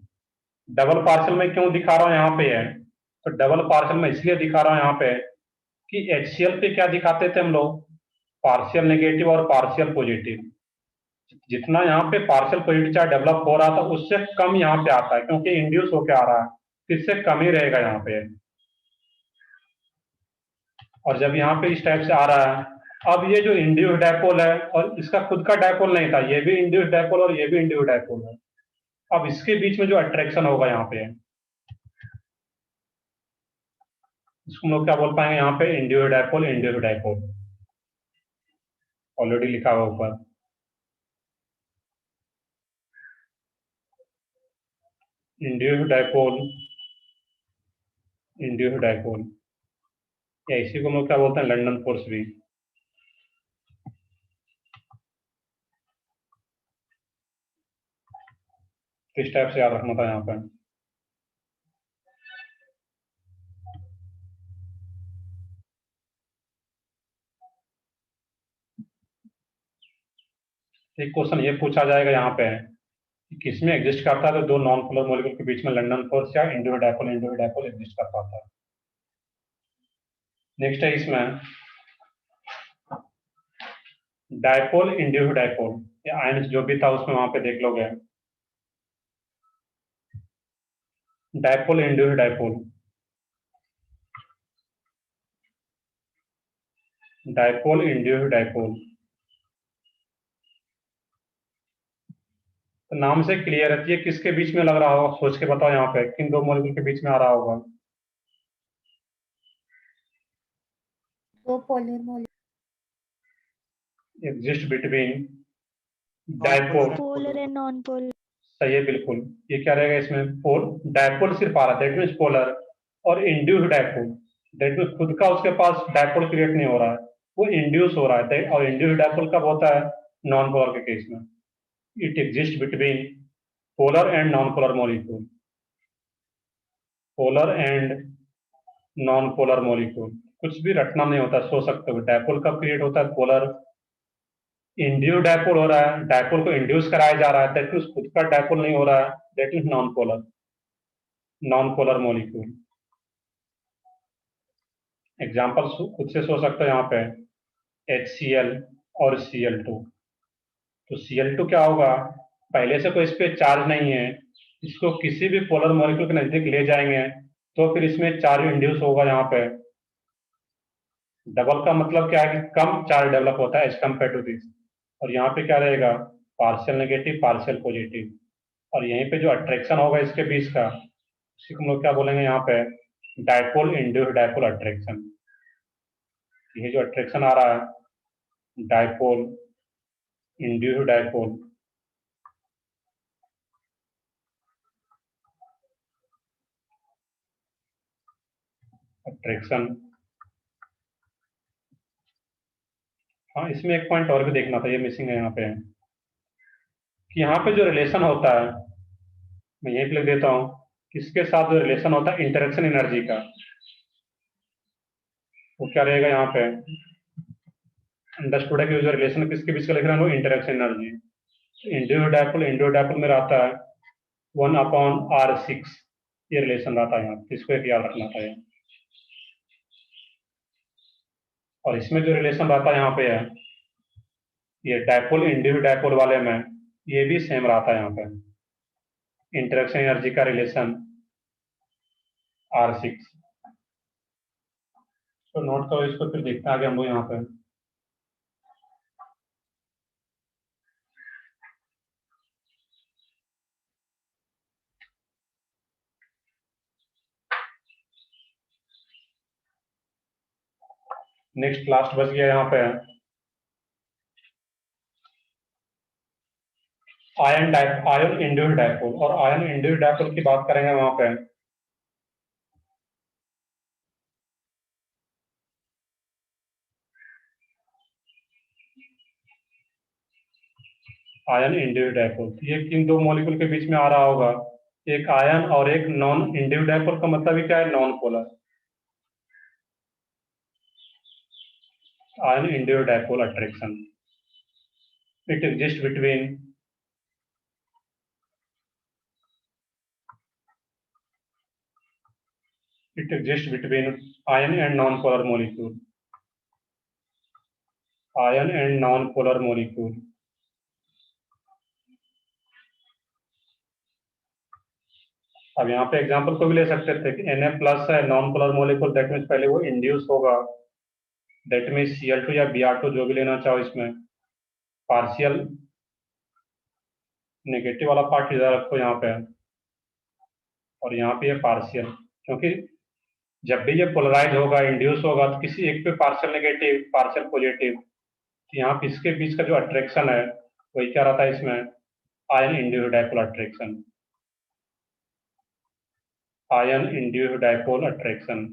डबल पार्शियल में क्यों दिखा रहा हूँ यहाँ पे है, तो डबल पार्शियल में इसलिए दिखा रहा हूँ यहाँ पे कि HCl पे क्या दिखाते थे हम लोग, पार्शियल नेगेटिव और पार्शियल पॉजिटिव। जितना यहाँ पे पार्शियल पॉजिटिव चार्ज डेवलप हो रहा था, उससे कम यहाँ पे आता है, क्योंकि इंड्यूस होके आ रहा है, तो इससे कम ही रहेगा यहाँ पे। और जब यहाँ पे इस टाइप से आ रहा है, अब ये जो इंड्यूस डायपोल है, और इसका खुद का डायपोल नहीं था, ये भी इंड्यूस डायपोल और ये भी इंड्यूस डायपोल है। अब इसके बीच में जो अट्रैक्शन होगा यहाँ पे, इसको हम लोग क्या बोल पाएंगे यहाँ पे, induce dipole, induce dipole. Already लिखा हुआ ऊपर, इंड्यूस डायपोल, इंड्यूस डायपोल, या इसी को हम लोग क्या बोलते हैं, लंदन फोर्स भी। किस टाइप से याद रखना था यहाँ पे। एक क्वेश्चन ये पूछा जाएगा यहाँ पे कि किसमें एग्जिस्ट करता है तो दो नॉन पोलर मॉलिक्यूल के बीच में लंदन फोर्स या इंडिविजुअल डायपोल एग्जिस्ट कर पाता है। नेक्स्ट है इसमें डायपोल इंडिविजुअल डायपोल, या आयन जो भी था उसमें वहां पे देख लोगे। Dipole individual dipole, dipole individual dipole, तो नाम से क्लियर है, ये किसके बीच में लग रहा होगा, सोच के बताओ यहाँ पे किन दो मॉलिक्यूल के बीच में आ रहा होगा। दो polar molecule exist between dipole, polar and non polar. सही है बिल्कुल। ये क्या रहेगा इसमें, पोल, डायपोल सिर्फ आ रहा है दैट मीन्स पोलर, और इंड्यूस डायपोल दैट मीन्स खुद का उसके पास डायपोल क्रिएट नहीं हो रहा है, वो इंड्यूस हो रहा है। और इंड्यूस डायपोल कब होता है, नॉन पोलर के केस में। It exist between polar and non polar molecule, polar and non polar molecule, कुछ भी रटना नहीं होता, सो सकते हो। डायपोल कब क्रिएट होता है, पोलर, इंड्यूस डायपोल हो रहा है, डायपोल को इंड्यूस कराया जा रहा है दैट मीन्स खुद का डायपोल नहीं हो रहा है, that means non polar, non polar molecule. Example खुद से सोच सकते हो यहाँ पे, HCl और Cl2। तो Cl2 क्या होगा, पहले से कोई इस पे चार्ज नहीं है, इसको किसी भी पोलर मॉलिक्यूल के नजदीक ले जाएंगे तो फिर इसमें चार्ज इंड्यूस होगा यहाँ पे। डबल का मतलब क्या है कि कम चार्ज डेवलप होता है एज कम्पेयर टू दिस, और यहाँ पे क्या रहेगा, पार्शियल नेगेटिव पार्शियल पॉजिटिव, और यहीं पे जो अट्रैक्शन होगा इसके बीच का, उसी को हम लोग क्या बोलेंगे यहाँ पे, डायपोल इंड्यूस्ड डायपोल अट्रैक्शन। ये जो अट्रैक्शन आ रहा है डायपोल इंड्यूस्ड डायपोल, अट्रैक्शन। हाँ, इसमें एक पॉइंट और भी देखना था, ये मिसिंग है यहाँ पे, कि यहाँ पे जो रिलेशन होता है, मैं यहीं पे लिख देता हूँ, किसके साथ जो रिलेशन होता है इंटरेक्शन एनर्जी का, वो क्या रहेगा यहाँ पे, अंडरस्टूड है कि जो रिलेशन किसके बीच का लिख रहे हैं वो इंटरेक्शन एनर्जी। इंड्यूस्ड डायपोल में रहता है 1/R6, ये रिलेशन रहता है यहाँ, इसको एक याद रखना था। और इसमें जो रिलेशन रहता है यहाँ पे है, ये डायपोल इंड्यूस्ड डायपोल वाले में ये भी सेम रहता है यहाँ पे, इंटरेक्शन एनर्जी का रिलेशन R6। तो नोट करो इसको, फिर देखते हैं आगे हम लोग यहाँ पे। नेक्स्ट लास्ट बच गया यहाँ पे आयन इंड्यूस्ड डायपोल, और आयन इंड्यूस्ड डायपोल की बात करेंगे वहां पे। आयन इंड्यूस्ड डायपोल, ये किन दो मॉलिक्यूल के बीच में आ रहा होगा, एक आयन और एक नॉन इंड्यूस्ड डायपोल, का मतलब ही क्या है, non polar. Ion induced dipole attraction, it exist between ion and non polar molecule, ion and non polar molecule. अब यहाँ पे एग्जांपल को भी ले सकते थे कि Na+ है non polar molecule, that means पहले वो इंड्यूस होगा, दैट मीन्स Cl2 या Br2 जो भी लेना चाहो, इसमें पार्शियल नेगेटिव वाला पार्ट इधर रखो यहाँ पे, और यहाँ पे ये पार्शियल, क्योंकि जब भी ये पोलराइज होगा इंड्यूस होगा तो किसी एक पे पार्शियल नेगेटिव पार्शियल पॉजिटिव, तो यहाँ पे इसके बीच का जो अट्रैक्शन है वही क्या रहता है इसमें, ion induced dipole attraction, ion induced dipole attraction.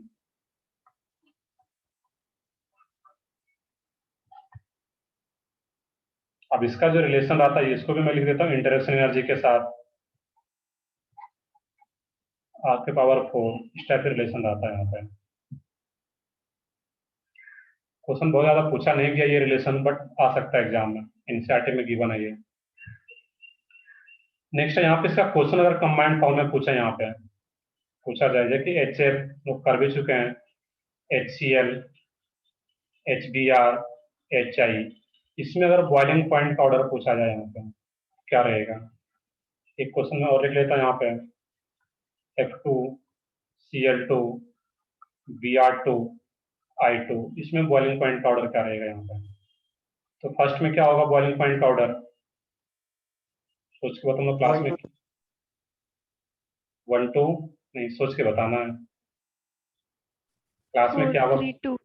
अब इसका जो रिलेशन रहता है इसको भी मैं लिख देता हूँ इंटरेक्शन एनर्जी के साथ, R⁴ इस टाइप से रिलेशन रहता है यहाँ पे। क्वेश्चन बहुत ज्यादा पूछा नहीं गया ये रिलेशन, बट आ सकता है एग्जाम में, एनसीईआरटी में गिवन है ये। नेक्स्ट है यहाँ पे इसका क्वेश्चन अगर कंबाइंड फॉर्म में पूछा यहाँ पे पूछा जाए, जैसे कि HF लोग कर भी चुके हैं, HCl, HBr, HI, इसमें अगर बॉइलिंग पॉइंट का ऑर्डर पूछा जाए यहाँ पे क्या रहेगा? एक क्वेश्चन में और लिख लेता हूँ यहाँ पे, F2, Cl2, Br2, I2, इसमें बॉइलिंग पॉइंट का ऑर्डर क्या रहेगा यहाँ पे? तो फर्स्ट में क्या होगा बॉइलिंग पॉइंट का ऑर्डर? सोच के बताऊंगा क्लास में। 1 2 नहीं, सोच के बताना है। क्लास में 4 क्या होगा? 3 2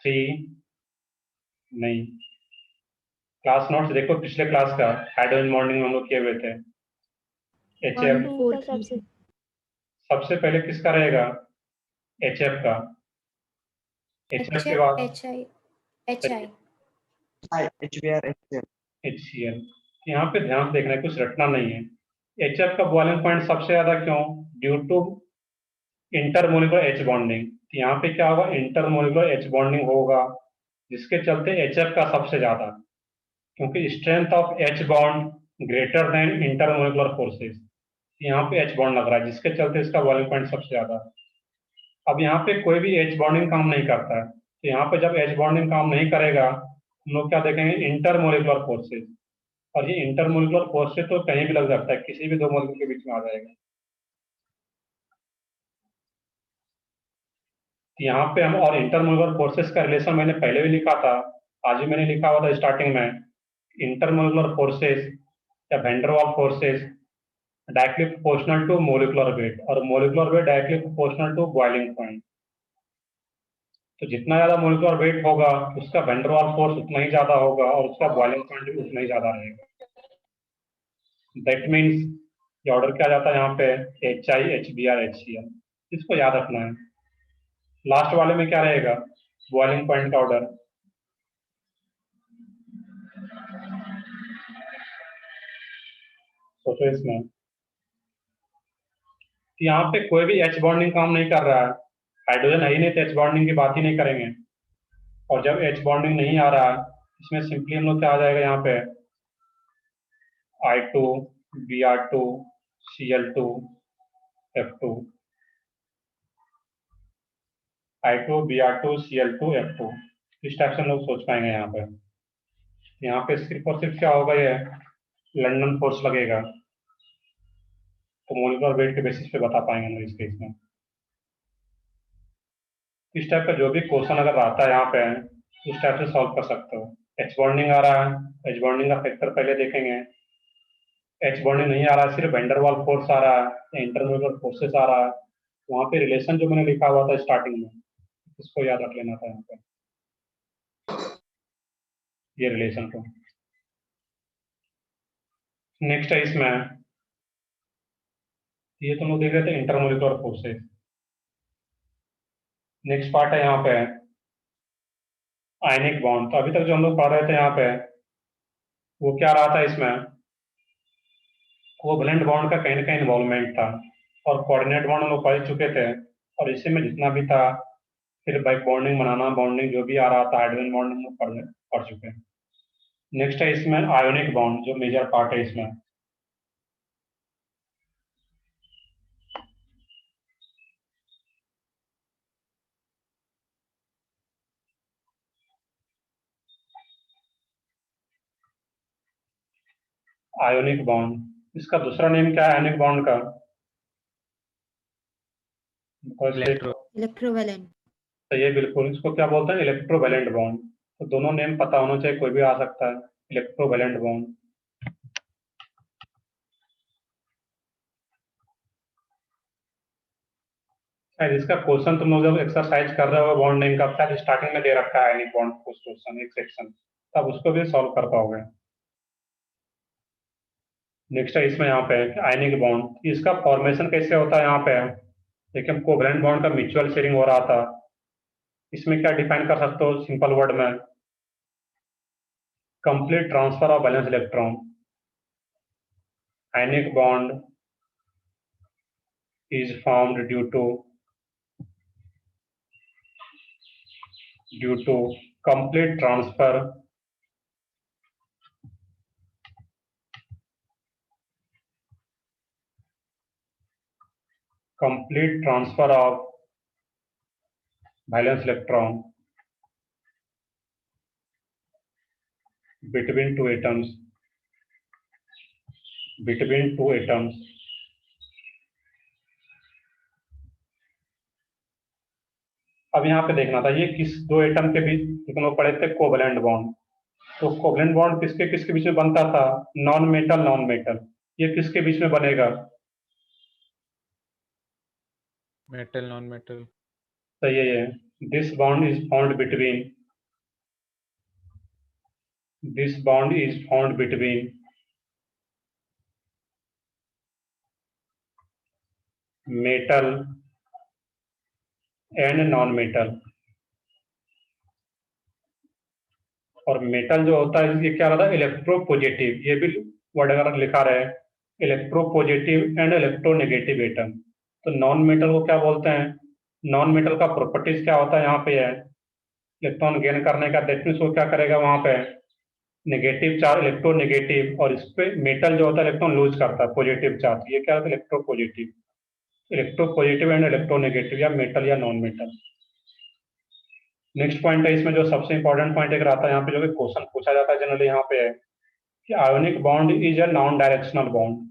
थ्री नहीं, क्लास नोट्स देखो पिछले क्लास का, हाइड्रोजन मॉर्निंग में हम लोग किए हुए थे। HF 4 3 सबसे पहले किसका रहेगा? HF का। HF के बाद HI HBr HCl HCl। यहाँ पे ध्यान से देखना है, कुछ रटना नहीं है। HF का बॉइलिंग पॉइंट सबसे ज्यादा क्यों? Due to intermolecular H bonding. यहाँ पे क्या होगा? इंटरमोलिकुलर H बॉन्डिंग होगा, जिसके चलते HF का सबसे ज्यादा, क्योंकि strength of H bond greater than intermolecular forces. यहाँ पे H बॉन्ड लग रहा है, जिसके चलते इसका बॉइलिंग पॉइंट सबसे ज्यादा है। अब यहाँ पे कोई भी H बॉन्डिंग काम नहीं करता है, तो यहाँ पे जब H बॉन्डिंग काम नहीं करेगा, हम लोग क्या देखेंगे? Intermolecular forces. और ये इंटरमोलिकुलर फोर्सेस तो कहीं भी लग सकता है, किसी भी दो मॉलिक्यूल के बीच में आ जाएगा। यहाँ पे हम, और इंटरमोलिकुलर फोर्सेस का रिलेशन मैंने पहले भी लिखा था, आज भी मैंने लिखा हुआ था स्टार्टिंग में। इंटरमोलिकुलर फोर्सेस या van der Waals forces directly proportional to molecular weight, और molecular weight directly proportional to boiling point. तो जितना ज्यादा मोलिकुलर वेट होगा, उसका वैन डर वाल्स फोर्स उतना ही ज्यादा होगा, और उसका बॉइलिंग पॉइंट भी उतना ही ज्यादा रहेगा। दैट मीन्स ये ऑर्डर क्या जाता है यहाँ पे? HI, HBr, HCl, इसको याद रखना है। लास्ट वाले में क्या रहेगा? बॉइलिंग पॉइंट का ऑर्डर। सोचो इसमें, कि यहाँ पे कोई भी H बॉन्डिंग काम नहीं कर रहा है, हाइड्रोजन है ही नहीं, तो H बॉन्डिंग की बात ही नहीं करेंगे। और जब H बॉन्डिंग नहीं आ रहा है, इसमें सिंपली हम लोग क्या आ जाएगा यहाँ पे? I2, Br2, Cl2, F2, I2, Br2, Cl2, F2, इस टाइप से हम लोग सोच पाएंगे यहाँ पे। यहाँ पे सिर्फ और सिर्फ क्या होगा? ये लंदन फोर्स लगेगा, तो मोलिकुलर वेट के बेसिस पे बता पाएंगे हम लोग इस केस में। इस टाइप का जो भी क्वेश्चन अगर आता है यहाँ पे, इस टाइप से सॉल्व कर सकते हो। H बॉन्डिंग आ रहा है, H बॉन्डिंग का फैक्टर पहले देखेंगे। H बॉन्डिंग नहीं आ रहा है, सिर्फ वैन डर वाल्स फोर्स आ रहा है या इंटरमोलिकुलर फोर्सेस आ रहा है, वहाँ पे रिलेशन जो मैंने लिखा हुआ था स्टार्टिंग में, इसको याद रख लेना था यहाँ पे, ये रिलेशन को। नेक्स्ट है इसमें, ये तुम लोग देख रहे थे इंटरमोलिकुलर फोर्सेस। नेक्स्ट पार्ट है यहाँ पे आयनिक बॉन्ड। तो अभी तक जो हम लोग पढ़ रहे थे यहाँ पे, वो क्या रहा था इसमें? कोवैलेंट बॉन्ड का कहीं ना कहीं इन्वॉल्वमेंट था, और कोऑर्डिनेट बॉन्ड हम लोग पढ़ चुके थे, और इसी में जितना भी था, फिर बैक बॉन्डिंग, बनाना बॉन्डिंग, जो भी आ रहा था, हाइड्रोजन बॉन्ड हम लोग पढ़ चुके हैं। नेक्स्ट है इसमें आयोनिक बॉन्ड, जो मेजर पार्ट है इसमें। आयोनिक बॉन्ड, इसका दूसरा नेम क्या है आयोनिक बॉन्ड का? इलेक्ट्रोवैलेंट तो ये बिल्कुल, इसको क्या बोलते हैं? Electrovalent bond. तो दोनों नेम पता होना चाहिए, कोई भी आ सकता है, इलेक्ट्रोवैलेंट बॉन्ड। शायद इसका क्वेश्चन तुम लोग जब एक्सरसाइज कर रहे हो बॉन्ड नेम का, शायद स्टार्टिंग में दे रखा है आयनिक बॉन्ड कुछ क्वेश्चन, एक सेक्शन, तब उसको भी सॉल्व कर पाओगे। नेक्स्ट है इसमें यहाँ पे आयनिक बॉन्ड, इसका फॉर्मेशन कैसे होता है यहाँ पे? देखिए, कोवैलेंट बॉन्ड का म्यूचुअल शेयरिंग हो रहा था, इसमें क्या डिफाइन कर सकते हो सिंपल वर्ड में? Complete transfer of valence electron. Ionic bond is formed due to due to complete transfer of valence electron between two atoms अब यहाँ पे देखना था ये किस दो एटम के बीच हम लोग पढ़े थे कोवलेंट बॉन्ड। तो कोवलेंट बॉन्ड किसके किसके बीच में बनता था? Non metal. ये किसके बीच में बनेगा? Metal non metal. सही है ये। This bond is found between metal and non metal. और मेटल जो होता है ये क्या रहता है? इलेक्ट्रोपॉजिटिव। ये भी वर्ड अगर लिखा रहे इलेक्ट्रोपॉजिटिव एंड इलेक्ट्रोनेगेटिव एटम। तो नॉन मेटल को क्या बोलते हैं? नॉन मेटल का प्रॉपर्टीज क्या होता है? यहाँ पे है इलेक्ट्रॉन गेन करने का। दैट मीन्स वो क्या करेगा वहां पे? नेगेटिव चार्ज, इलेक्ट्रोनेगेटिव, और इस पे मेटल जो होता है इलेक्ट्रॉन लूज करता है पॉजिटिव चार्ज। ये क्या होता है? इलेक्ट्रोपॉजिटिव एंड इलेक्ट्रोनेगेटिव, या मेटल या नॉन मेटल। नेक्स्ट पॉइंट है इसमें जो सबसे इंपॉर्टेंट पॉइंट एक रहता है यहाँ पे, जो कि क्वेश्चन पूछा जाता है जनरली यहाँ पे, है कि ionic bond is a non directional bond.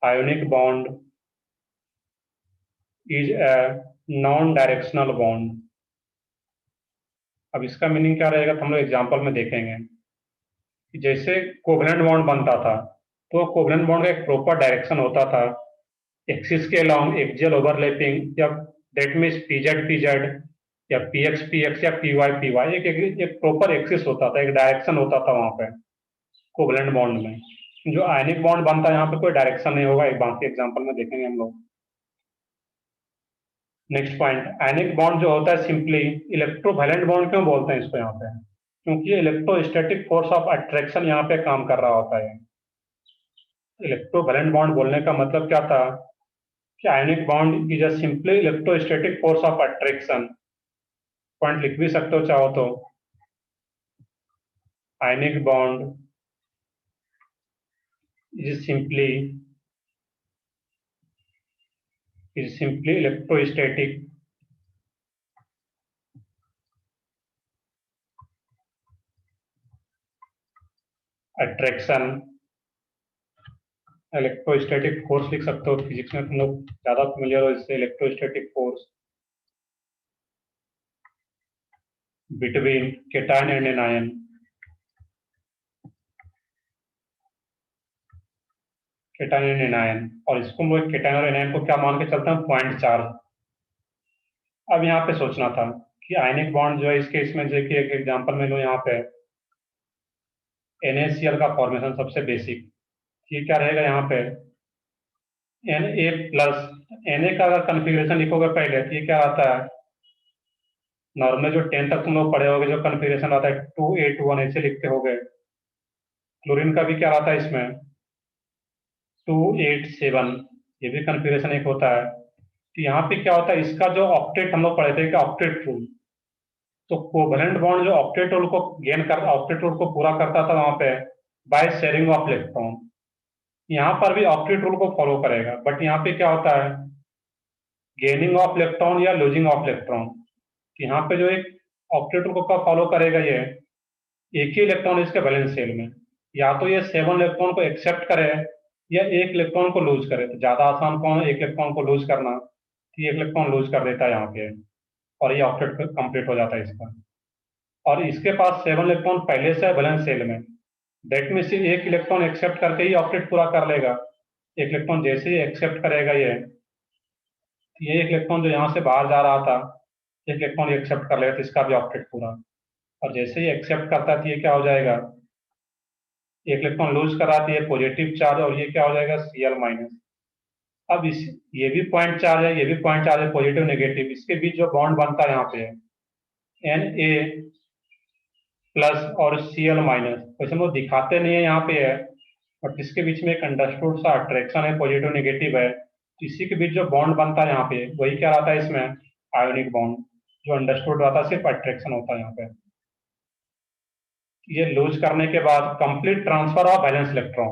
Ionic bond is a non directional bond. अब इसका मीनिंग क्या रहेगा तो हम लोग एग्जाम्पल में देखेंगे कि जैसे कोवलेंट बॉन्ड बनता था तो कोवलेंट बॉन्ड का एक प्रॉपर डायरेक्शन होता था, एक्सिस के अलॉन्ग एक्सियल ओवरलैपिंग, या दैट मीन्स पीजेड या पीएक्स या पीवाई एक प्रॉपर एक्सिस होता था, एक डायरेक्शन होता था वहां पे कोवलेंट बॉन्ड में। जो आयनिक बॉन्ड बनता है यहाँ पे कोई डायरेक्शन नहीं होगा, एक बाकी एग्जाम्पल में देखेंगे हम लोग। नेक्स्ट पॉइंट, आयनिक बॉन्ड जो होता है सिंपली इलेक्ट्रोवैलेंट बॉन्ड क्यों बोलते हैं इसको यहाँ पे? क्योंकि इलेक्ट्रोस्टैटिक फोर्स ऑफ अट्रैक्शन यहाँ पे काम कर रहा होता है। इलेक्ट्रोवैलेंट बॉन्ड बोलने का मतलब क्या था कि ionic bond is a simply electrostatic force of attraction. Point लिख भी सकते हो चाहो तो। Ionic bond is simply electrostatic attraction. Electrostatic force लिख सकते हो, फिजिक्स में तुम लोग ज्यादा फेमिलियर हो इससे। Electrostatic force between cation and anion. Cation and anion, और इसको हम लोग केटायन और एनायन को क्या मान के चलते हैं? Point charge. अब यहाँ पे सोचना था कि आयनिक बॉन्ड जो है इस केस में, देखिए एक एग्जांपल में लो यहाँ पे NaCl का फॉर्मेशन सबसे बेसिक। ये क्या रहेगा यहाँ पे? Na plus. Na का अगर कन्फिग्रेशन लिखोगे पहले तो ये क्या आता है? नॉर्मल जो 10 तक तुम लोग पढ़े होगे जो कन्फिग्रेशन आता है 281 ऐसे लिखते होगे। क्लोरीन का भी क्या आता है इसमें? 287, ये भी कन्फिग्रेशन एक होता है। तो यहाँ पे क्या होता है, इसका जो ऑक्टेट हम लोग पढ़े थे कि ऑक्टेट रूल, तो कोवलेंट बॉन्ड जो ऑक्टेट रूल को ऑक्टेट रूल को पूरा करता था वहां पे बाय शेयरिंग ऑफ इलेक्ट्रॉन। यहाँ पर भी ऑक्टेट रूल को फॉलो करेगा, बट यहाँ पे क्या होता है? गेनिंग ऑफ इलेक्ट्रॉन या लूजिंग ऑफ इलेक्ट्रॉन। यहाँ पे जो एक ऑक्टेट रूल को फॉलो करेगा, ये एक ही इलेक्ट्रॉन इसके वैलेंस शेल में, या तो ये 7 इलेक्ट्रॉन को एक्सेप्ट करे या एक इलेक्ट्रॉन को लूज करे। तो ज्यादा आसान कौन है? एक इलेक्ट्रॉन को लूज करना। तो ये एक इलेक्ट्रॉन लूज कर देता है यहाँ पे, और ये ऑक्टेट कंप्लीट हो जाता है इसका। और इसके पास 7 इलेक्ट्रॉन पहले से है वैलेंस शेल में। दैट मीन्स एक इलेक्ट्रॉन एक्सेप्ट करके ही ऑक्टेट पूरा कर लेगा। एक इलेक्ट्रॉन जैसे ही एक्सेप्ट करेगा ये एक इलेक्ट्रॉन जो यहाँ से बाहर जा रहा था, एक इलेक्ट्रॉन एक्सेप्ट कर लेगा तो इसका भी ऑक्टेट पूरा। और जैसे ही एक्सेप्ट करता है तो ये क्या हो जाएगा? एक इलेक्ट्रॉन लूज कराती है पॉजिटिव चार्ज, और ये क्या हो जाएगा? Cl minus. अब इस ये भी पॉइंट चार्ज है, ये भी पॉइंट चार्ज है, पॉजिटिव नेगेटिव। इसके बीच जो बॉन्ड बनता है यहाँ पे Na प्लस और Cl माइनस। वैसे हम लोग दिखाते नहीं है यहाँ पे है, बट इसके बीच में एक अंडरस्टूड सा अट्रैक्शन है, पॉजिटिव नेगेटिव है। तो इसी के बीच जो बॉन्ड बनता है यहाँ पे वही क्या रहता है इसमें? आयोनिक बॉन्ड, जो अंडरस्टूड रहा था सिर्फ अट्रैक्शन होता है यहाँ पे। ये लूज करने के बाद complete transfer of valence electron,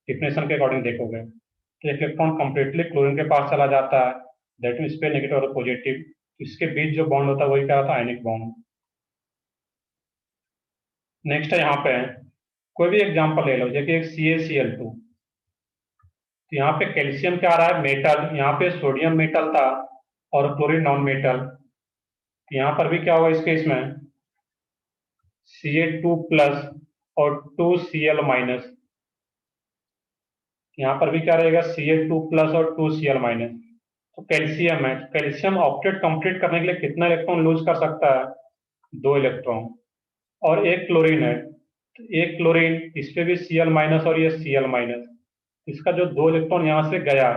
definition के अकॉर्डिंग देखोगे तो एक इलेक्ट्रॉन कंप्लीटली क्लोरीन के पास चला जाता है, दैट मीन इस पे नेगेटिव और पॉजिटिव, इसके बीच जो बॉन्ड होता है वही क्या होता है, आयनिक बॉन्ड। नेक्स्ट है यहाँ पे कोई भी एग्जांपल ले लो, जैसे एक CaCl2, तो यहाँ पे कैल्शियम क्या आ रहा है, मेटल, यहाँ पे सोडियम मेटल था और क्लोरीन नॉन मेटल, यहाँ पर भी क्या होगा इस केस में Ca2 प्लस और 2Cl माइनस, यहाँ पर भी क्या रहेगा Ca2 प्लस और 2Cl माइनस। तो कैल्शियम है, कैल्शियम ऑक्टेट कंप्लीट करने के लिए कितना इलेक्ट्रॉन लूज कर सकता है, 2 इलेक्ट्रॉन। और एक क्लोरीन है, तो एक क्लोरीन, इस पे भी Cl माइनस और ये Cl माइनस, इसका जो 2 इलेक्ट्रॉन यहाँ से गया,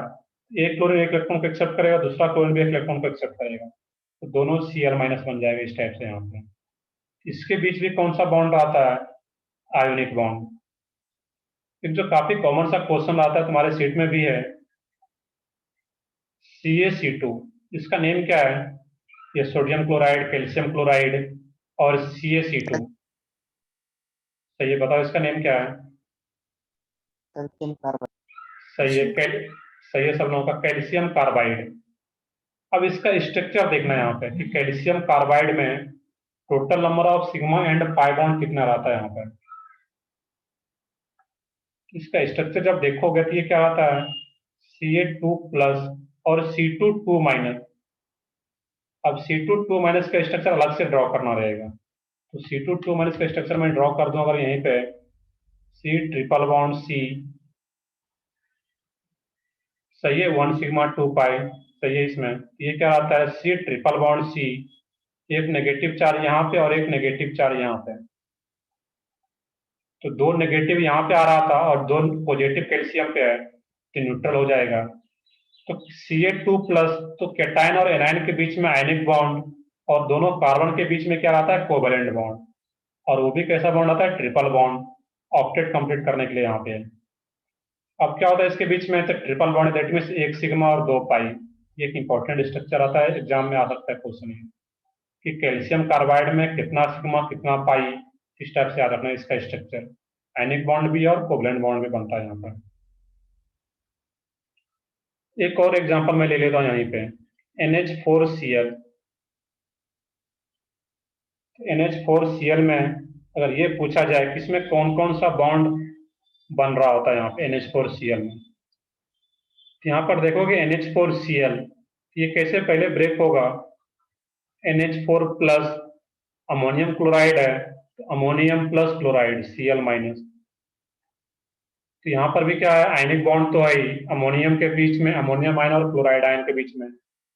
एक क्लोरीन एक इलेक्ट्रॉन को एक्सेप्ट करेगा, दूसरा क्लोरीन भी एक इलेक्ट्रॉन को एक्सेप्ट करेगा, तो दोनों Cl माइनस बन जाएगा इस टाइप से। यहाँ पे इसके बीच भी कौन सा बॉन्ड आता है, आयोनिक बॉन्ड। एक जो काफी कॉमन सा क्वेश्चन आता है तुम्हारे सीट में भी है, CaC2, इसका नेम क्या है, ये सोडियम क्लोराइड, कैल्शियम क्लोराइड और CaC2, सही है, बताओ इसका नेम क्या है। Calcium carbide. सही है, सही है सब लोगों का, कैल्शियम कार्बाइड। अब इसका स्ट्रक्चर देखना है यहाँ पे कि कैल्शियम कार्बाइड में total number of sigma and pi bond कितना रहता है यहाँ पर। इसका स्ट्रक्चर जब देखोगे तो ये क्या आता है, Ca2 प्लस और C2 2 माइनस। अब C2 2 माइनस का स्ट्रक्चर अलग से ड्रॉ करना रहेगा, तो C2 2 माइनस का स्ट्रक्चर मैं ड्रॉ कर दूं अगर यहीं पे C ट्रिपल बॉन्ड C, सही है, 1 सिग्मा 2 पाई, सही है। इसमें ये क्या आता है, C ट्रिपल बॉन्ड C, एक नेगेटिव चार्ज यहाँ पे और एक नेगेटिव चार्ज यहाँ पे, तो 2 नेगेटिव यहाँ पे आ रहा था और 2 पॉजिटिव कैल्शियम पे है, तो न्यूट्रल हो जाएगा। तो Ca2 प्लस, तो कैटायन और एनायन के बीच में आयनिक बॉन्ड, और दोनों कार्बन के बीच में क्या आता है, कोवेलेंट बॉन्ड, और वो भी कैसा बॉन्ड आता है, ट्रिपल बॉन्ड, ऑक्टेट कंप्लीट करने के लिए यहाँ पे। अब क्या होता है इसके बीच में, तो triple bond, that means 1 sigma और 2 पाई। ये एक इंपॉर्टेंट स्ट्रक्चर आता है, एग्जाम में आ सकता है क्वेश्चन कि कैल्शियम कार्बाइड में कितना सिग्मा कितना पाई, इस टाइप से याद रखना है इसका स्ट्रक्चर। आयनिक बॉन्ड भी और कोवेलेंट बॉन्ड भी बनता है यहाँ पर। एक और एग्जांपल मैं ले लेता हूँ यहीं पे, NH4Cl। NH4Cl में अगर ये पूछा जाए कि इसमें कौन कौन सा बॉन्ड बन रहा होता है यहाँ पे NH4Cl में, तो यहाँ पर देखोगे NH4Cl, ये कैसे पहले ब्रेक होगा, NH4 प्लस, अमोनियम क्लोराइड है, तो ammonium plus chloride Cl minus, तो यहाँ पर भी क्या है, आयनिक बॉन्ड तो है ही, अमोनियम के बीच में, अमोनियम आयन और क्लोराइड आयन के बीच में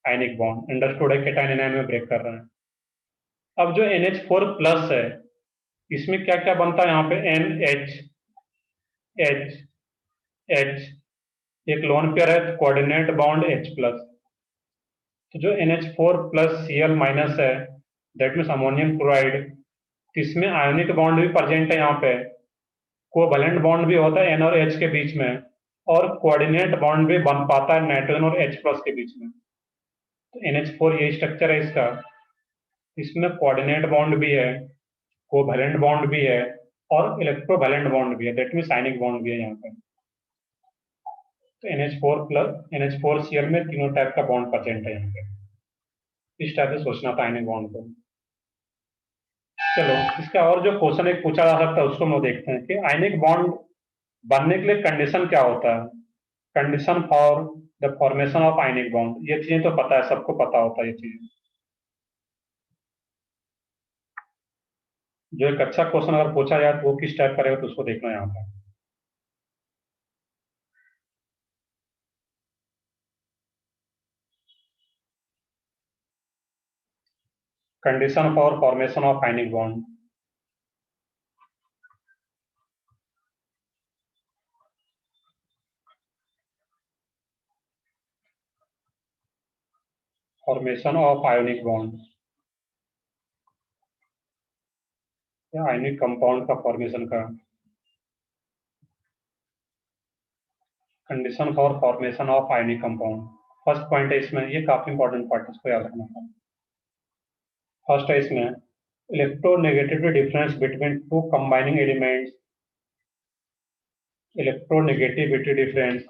आयनिक बॉन्ड, अंडरस्टूड है, कैटायन एनायन में ब्रेक कर रहे हैं। अब जो NH4 प्लस है, इसमें क्या क्या बनता है यहाँ पे, NH H H, एक लोन पेयर है, कोऑर्डिनेट बॉन्ड H प्लस, तो जो NH4 प्लस Cl माइनस है, दैट मीन्स अमोनियम क्लोराइड, इसमें आयोनिक बॉन्ड भी प्रेजेंट है यहाँ पे, कोवैलेंट बॉन्ड भी होता है N और H के बीच में, और कोऑर्डिनेट बॉन्ड भी बन पाता है नाइट्रोजन और H प्लस के बीच में। तो NH4 ये स्ट्रक्चर है इसका, इसमें कोऑर्डिनेट बॉन्ड भी है, कोवैलेंट बॉन्ड भी है और इलेक्ट्रोवैलेंट बॉन्ड भी है, दैट मीन्स आयनिक बॉन्ड भी है यहाँ पे। तो NH4 प्लस NH4Cl में तीनों टाइप का बॉन्ड प्रेजेंट है यहाँ पे, इस टाइप से सोचना था आयनिक बॉन्ड को। चलो इसका और जो क्वेश्चन एक पूछा जा सकता है उसको हम देखते हैं कि आयनिक बॉन्ड बनने के लिए कंडीशन क्या होता है, condition for the formation of ionic bond. ये चीजें तो पता है, सबको पता होता है ये चीजें। जो एक अच्छा क्वेश्चन अगर पूछा जाए तो वो किस टाइप करेगा तो उसको देखना है यहाँ पर। Condition for formation of ionic bond, formation of ionic bond, या आयनिक कंपाउंड का फॉर्मेशन का condition for formation of ionic compound. First point है इसमें, ये काफी इंपॉर्टेंट पार्ट है, इसको याद रखना है। फर्स्ट है इसमें electronegativity difference between two combining elements, electronegativity difference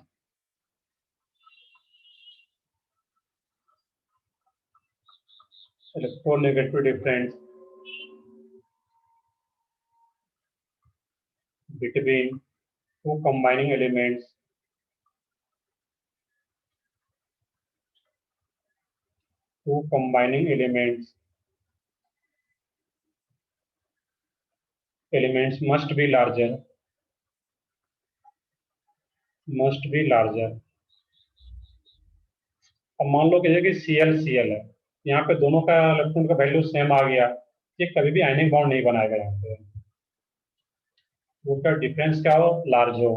between two combining elements, elements must be larger. अब मान लो कि Cl है, यहाँ पे दोनों का इलेक्ट्रॉन का वैल्यू सेम आ गया, ये कभी भी आयनिक बॉन्ड नहीं बनाएगा यहाँ पे, उसका डिफरेंस क्या हो, लार्ज हो।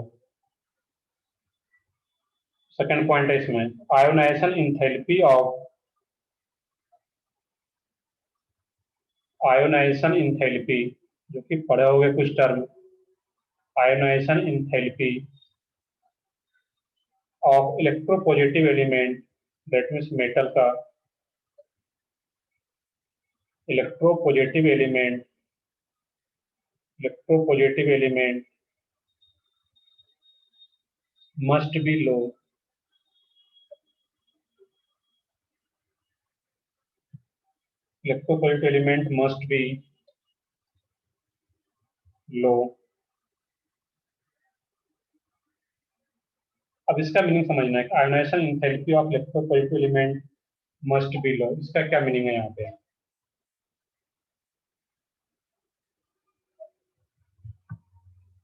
सेकंड पॉइंट है इसमें आयोनाइजेशन इंथैल्पी जो कि पढ़े होंगे कुछ term, ionisation enthalpy of electropositive element, that means metal का electropositive element must be low. Electropolitic element must be low. अब इसका मीनिंग समझना है, ionisation enthalpy of electropositive element must be low, इसका क्या मीनिंग है यहाँ पे?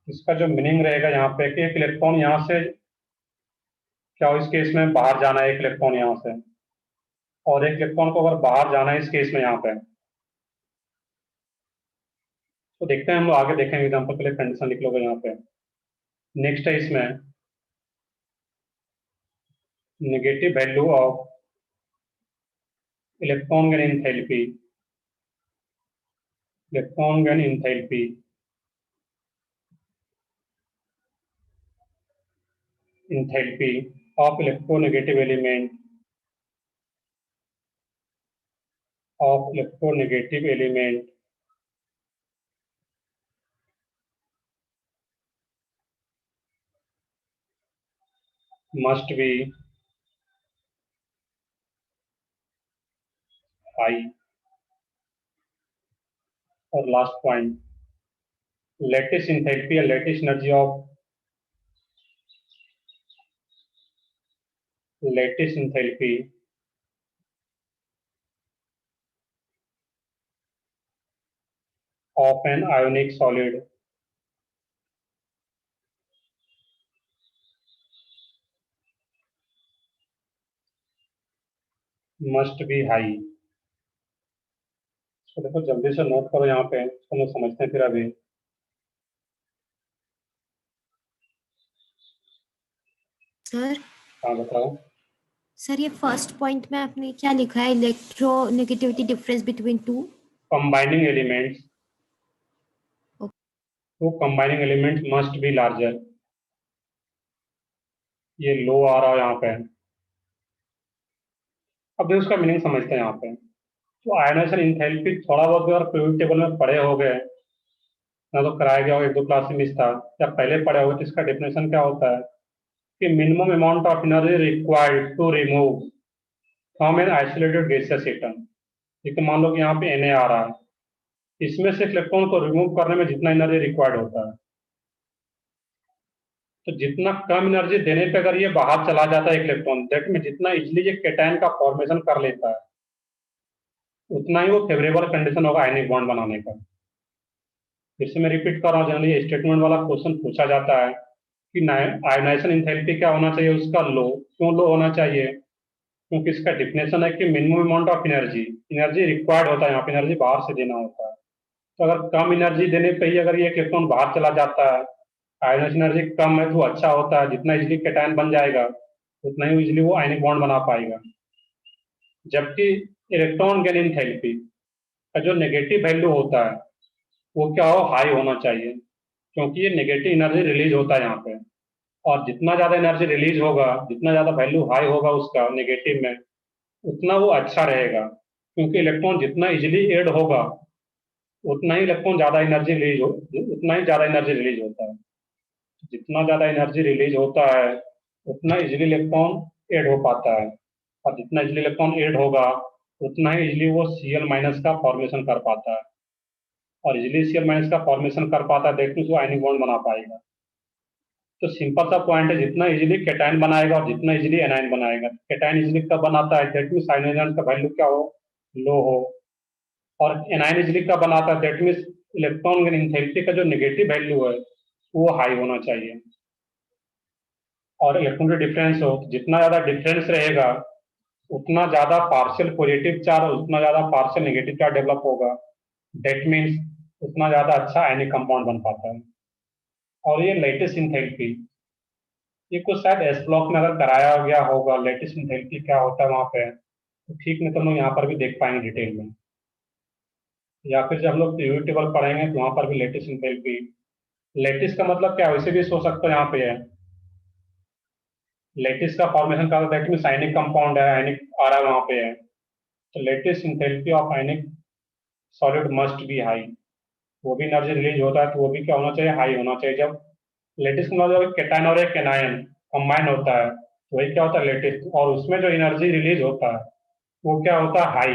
इसका जो मीनिंग रहेगा यहाँ पे कि एक इलेक्ट्रॉन यहाँ से क्या हो, इस केस में बाहर जाना है एक इलेक्ट्रॉन यहाँ से, और एक इलेक्ट्रॉन को अगर बाहर जाना है इस केस में यहाँ पे, तो देखते हैं हम लोग आगे देखेंगे एग्जांपल के लिए कंडीशन लिख लोगे यहाँ पे। नेक्स्ट है इसमें negative value of electron gain enthalpy of electronegative element must be high। और लास्ट पॉइंट लेटिस इंथैल्पी या lattice energy of an ionic solid must be high. तो देखो जल्दी से नोट करो यहाँ पे, इसको हम समझते हैं फिर अभी। सर हाँ बताओ। सर ये फर्स्ट पॉइंट में आपने क्या लिखा है, electronegativity difference between two combining elements, two combining elements must be larger, ये लो आ रहा है यहाँ पे। अब उसका मीनिंग समझते हैं यहाँ पे। तो आयोनाइजेशन इंथैल्पी थोड़ा बहुत अगर पीरियोडिक टेबल में पढ़े हो गए ना, तो कराया गया होगा एक दो क्लास में था, या पहले पढ़े होगे, तो इसका डेफिनेशन क्या होता है कि minimum amount of energy required to remove from an isolated gaseous atom. लेकिन मान लो कि यहाँ पे Na आ रहा है, इसमें से इलेक्ट्रॉन को रिमूव करने में जितना एनर्जी रिक्वायर्ड होता है, तो जितना कम एनर्जी देने पे अगर ये बाहर चला जाता है इलेक्ट्रॉन, दैट में जितना इजिली ये केटायन का फॉर्मेशन कर लेता है, उतना ही वो फेवरेबल कंडीशन होगा आयनिक बॉन्ड बनाने का। फिर से मैं रिपीट कर रहा हूँ, जनरली स्टेटमेंट वाला क्वेश्चन पूछा जाता है कि आयोनाइजेशन इंथैल्पी क्या होना चाहिए उसका, लो। क्यों लो होना चाहिए? क्योंकि इसका डिफिनेशन है कि minimum amount of energy required होता है, यहाँ पे एनर्जी बाहर से देना होता है। तो अगर कम एनर्जी देने पे ही अगर ये इलेक्ट्रॉन बाहर चला जाता है, आयोनाइजेशन एनर्जी कम है तो अच्छा होता है, जितना इजिली केटायन बन जाएगा उतना ही इजिली वो आयनिक बॉन्ड बना पाएगा। जबकि इलेक्ट्रॉन गेन इंथैल्पी का जो नेगेटिव वैल्यू होता है वो क्या हो, हाई होना चाहिए, क्योंकि ये नेगेटिव एनर्जी रिलीज होता है यहाँ पे। और जितना ज्यादा एनर्जी रिलीज होगा, जितना ज्यादा वैल्यू हाई होगा उसका नेगेटिव में, उतना वो अच्छा रहेगा, क्योंकि इलेक्ट्रॉन जितना इजीली ऐड होगा उतना ही इलेक्ट्रॉन ज़्यादा एनर्जी रिलीज हो उतना ही ज़्यादा एनर्जी रिलीज होता है। जितना ज़्यादा एनर्जी रिलीज होता है उतना इजीली इलेक्ट्रॉन ऐड हो पाता है, और जितना इजीली इलेक्ट्रॉन ऐड होगा उतना ही इजीली वो Cl माइनस का फॉर्मेशन कर पाता है, और इजीली Cl माइनस का फॉर्मेशन कर पाता है दैट मीन्स वो आयनिक बॉन्ड बना पाएगा। तो सिंपल सा पॉइंट है, जितना इजीली कैटायन बनाएगा और जितना इजीली एनायन बनाएगा। कैटायन इजीली कब बनाता है, दैट मीन्स आयनोजन का वैल्यू क्या हो, लो हो, और एनायन इजीली कब बनाता है, दैट मीन्स इलेक्ट्रॉन एंथैल्पी का जो नेगेटिव वैल्यू है वो हाई होना चाहिए, और इलेक्ट्रॉन का डिफरेंस हो, जितना ज्यादा डिफरेंस रहेगा उतना ज्यादा पार्शियल पॉजिटिव चार्ज और उतना ज्यादा पार्शियल नेगेटिव चार्ज डेवलप होगा, दैट मीन्स उतना ज्यादा अच्छा आयनिक कंपाउंड बन पाता है। और ये लेटेस्ट एंथैल्पी, ये कुछ शायद एस ब्लॉक में अगर कराया गया होगा लेटेस्ट एंथैल्पी क्या होता है वहां पे, तो ठीक नहीं तो हम लोग यहाँ पर भी देख पाएंगे डिटेल में, या फिर जब हम लोग पीरियोडिक टेबल पढ़ेंगे तो वहां पर भी लेटेस्ट एंथैल्पी। लेटेस्ट का मतलब क्या है, वैसे भी सोच सकते हो यहाँ पे है, लेटिस का फॉर्मेशन का दैट मींस आयनिक कंपाउंड है, आयनिक आ रहा है वहां पे है, तो lattice enthalpy of ionic solid must be high. वो भी एनर्जी रिलीज होता है तो वो भी क्या होना चाहिए, हाई होना चाहिए। जब लेटिस का मतलब केटायन और एक एनायन कंबाइन होता है तो वही क्या होता है लेटिस, और उसमें जो एनर्जी रिलीज होता है वो क्या होता है, हाई,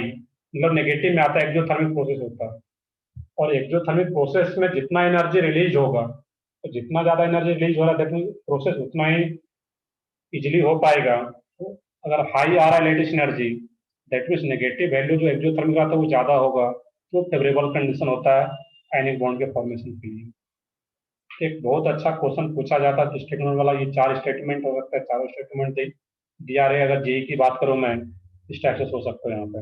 मतलब नेगेटिव में आता है, एक्सोथर्मिक प्रोसेस होता है। और एक्सोथर्मिक प्रोसेस में जितना एनर्जी रिलीज होगा, तो जितना ज्यादा एनर्जी रिलीज हो रहा है दैट मींस प्रोसेस उतना ही इजिली हो पाएगा। तो अगर हाई आ रहा है latest energy, that means negative value जो एक्सोथर्मिक आता है वो ज़्यादा होगा, तो फेवरेबल कंडीशन होता है आयनिक बॉन्ड के फॉर्मेशन के लिए। एक बहुत अच्छा क्वेश्चन पूछा जाता है स्टेटमेंट वाला, ये 4 स्टेटमेंट हो सकता है, चारों स्टेटमेंट दिया रहे। अगर जेई की बात करूं मैं, इस टाइप से सोच सकते हो यहाँ पे।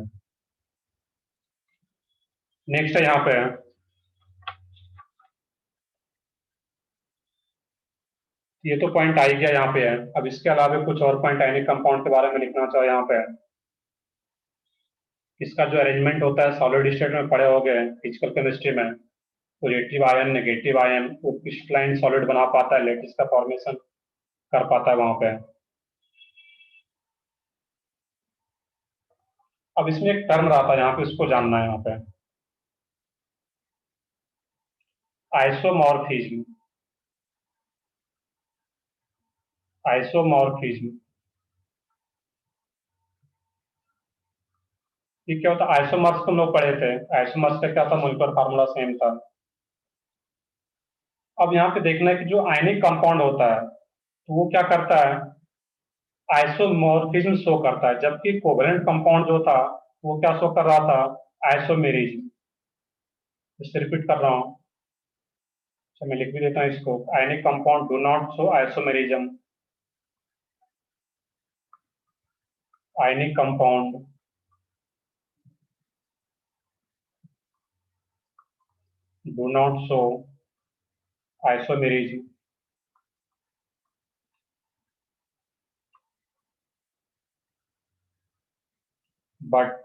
नेक्स्ट है यहाँ पे, ये तो पॉइंट आ ही गया यहाँ पे है। अब इसके अलावा कुछ और पॉइंट आयनिक कंपाउंड के बारे में लिखना चाहो यहाँ पे। इसका जो अरेंजमेंट होता है सॉलिड स्टेट में पढ़े हो गए फिजिकल केमिस्ट्री में, पॉजिटिव आयन नेगेटिव आयन वो क्रिस्टलाइन सॉलिड बना पाता है, लेटिस का फॉर्मेशन कर पाता है वहां पे। अब इसमें एक टर्म रहता है यहाँ पे, इसको जानना है यहाँ पे, आइसोमॉर्फिज्म। आइसोमॉर्फिज्म ये क्या होता है, आइसोमर्स हम लोग पढ़े थे, आइसोमर्स का क्या था, मोलिकुलर फार्मूला सेम था। अब यहाँ पे देखना है कि जो आयनिक कंपाउंड होता है तो वो क्या करता है, आइसोमॉर्फिज्म शो करता है, जबकि कोवेलेंट कंपाउंड जो था वो क्या शो कर रहा था, आइसोमेरिज्म। इससे रिपीट कर रहा हूँ, तो मैं लिख भी देता हूँ इसको, ionic compound do not show isomerism. Ionic compound do not show isomerism, but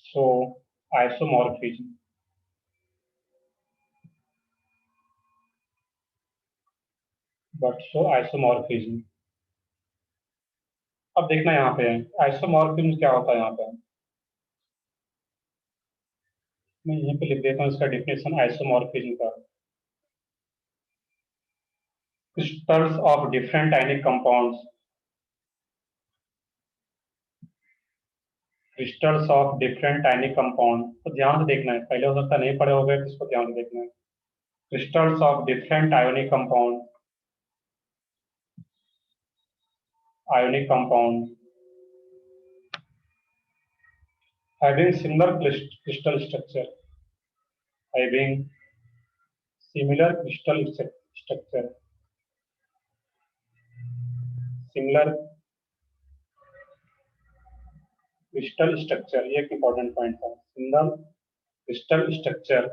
show isomorphism. But show isomorphism. अब देखना यहाँ पे आइसोमॉर्फिज्म क्या होता है। यहाँ पे मैं यहीं पे लिख देता हूँ इसका डेफिनेशन आइसोमॉर्फिज्म का, crystals of different ionic compounds, crystals of different ionic compound। तो ध्यान से देखना है, पहले हो सकता है नहीं पढ़े हो गए, तो इसको ध्यान से देखना है। crystals of different ionic compound having similar crystal structure, having similar crystal structure, similar crystal structure, ये एक important point था। similar crystal structure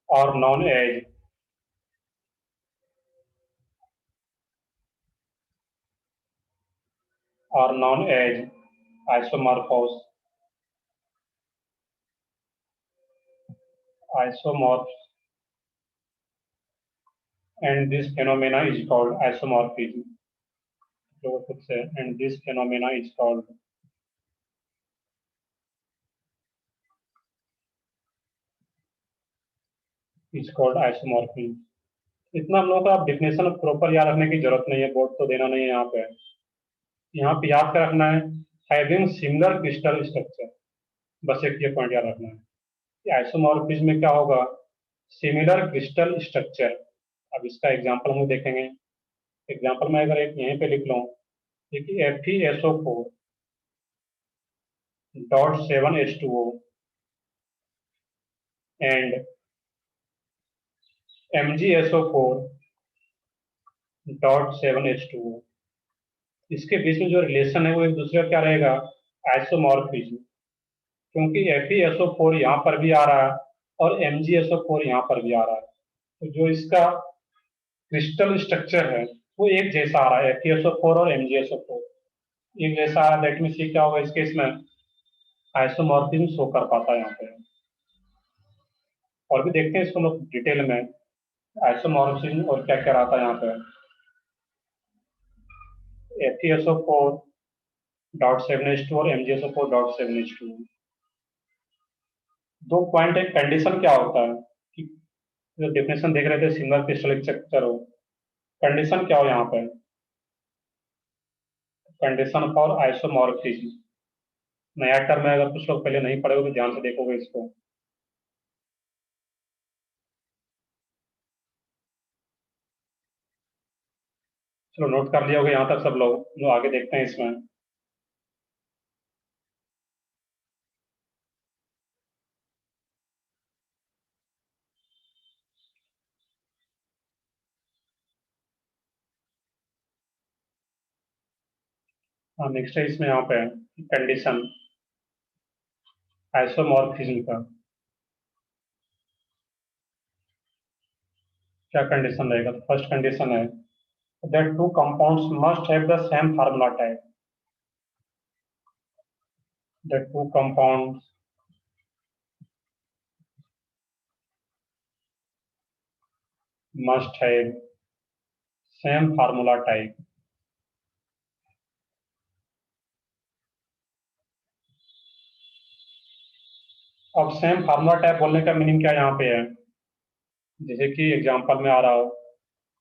are known as isomorphs, and this phenomena is called isomorphism। and this phenomena is called is called isomorphism. इतना हम लोगों को definition proper याद रखने की जरूरत नहीं है, बोर्ड तो देना नहीं है यहाँ पे। यहाँ पे याद कर रखना है हैविंग सिमिलर क्रिस्टल स्ट्रक्चर, बस एक ये पॉइंट याद रखना है। आइसोमॉर्फिज्म में क्या होगा, सिमिलर क्रिस्टल स्ट्रक्चर। अब इसका एग्जांपल हम देखेंगे। एग्जांपल में अगर एक यहीं पे लिख लूँ FeSO4 dot 7H2O and MgSO4 dot 7H2O, इसके बीच में जो रिलेशन है वो एक दूसरे का क्या रहेगा, आइसोमॉर्फिज्म। क्योंकि FeSO4 यहाँ पर भी आ रहा है और MgSO4 यहाँ पर भी आ रहा है, तो जो इसका क्रिस्टल स्ट्रक्चर है वो एक जैसा आ रहा है। FeSO4 और MgSO4 एक जैसा आ रहा है, दैट मीन्स ये क्या होगा, इस केस में आइसोमॉर्फिज्म शो कर पाता है यहाँ पे। और भी देखते हैं इसको लोग डिटेल में, आइसोमॉर्फिज्म और क्या क्या आता है यहाँ पे। FeSO4 डॉट 7H2 और MgSO4 डॉट 7H2। दो पॉइंट, एक कंडीशन क्या होता है कि जो डेफिनेशन देख रहे थे सिंगल क्रिस्टल स्ट्रक्चर हो, कंडीशन क्या हो यहाँ पे, कंडीशन फॉर आइसोमॉर्फिज्म। नया टर्म है, अगर कुछ लोग पहले नहीं पढ़े हो तो ध्यान से देखोगे इसको। चलो नोट कर लिया होगा यहाँ तक सब लोग, जो आगे देखते हैं इसमें। हाँ, नेक्स्ट है इसमें यहाँ पे कंडीशन आइसोमॉर्फिज्म का। क्या कंडीशन रहेगा, तो फर्स्ट कंडीशन है that two compounds must have the same formula type, that two compounds must have same formula type। अब सेम फार्मूला टाइप बोलने का मीनिंग क्या यहाँ पे है, जैसे कि एग्जांपल में आ रहा हो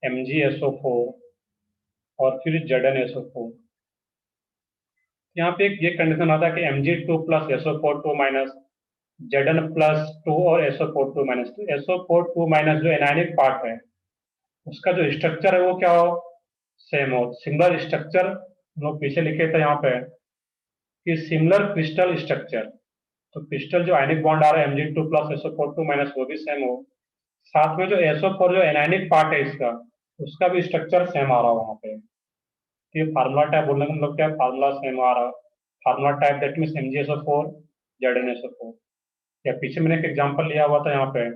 MgSO4 और फिर ZnSO4। यहाँ पे एक ये कंडीशन आता है कि Mg2 plus SO4 2 minus Zn plus 2 और SO4 2 माइनस। तो SO4 2 माइनस जो एनायनिक पार्ट है उसका जो स्ट्रक्चर है वो क्या हो, सेम हो। सिमिलर स्ट्रक्चर हम लोग पीछे लिखे थे यहाँ पे कि सिमिलर क्रिस्टल स्ट्रक्चर, तो क्रिस्टल जो आयनिक बॉन्ड आ रहा है Mg2 प्लस SO4 2 माइनस वो भी सेम हो, साथ में जो SO4 जो एनायनिक पार्ट है इसका उसका भी स्ट्रक्चर सेम आ रहा हो वहाँ पे। तो ये फार्मूला टाइप बोलने का मतलब क्या, फार्मूला सेम आ रहा, formula type that means MgSO4 ZnSO4। या पीछे मैंने एक एग्जांपल लिया हुआ था यहाँ पे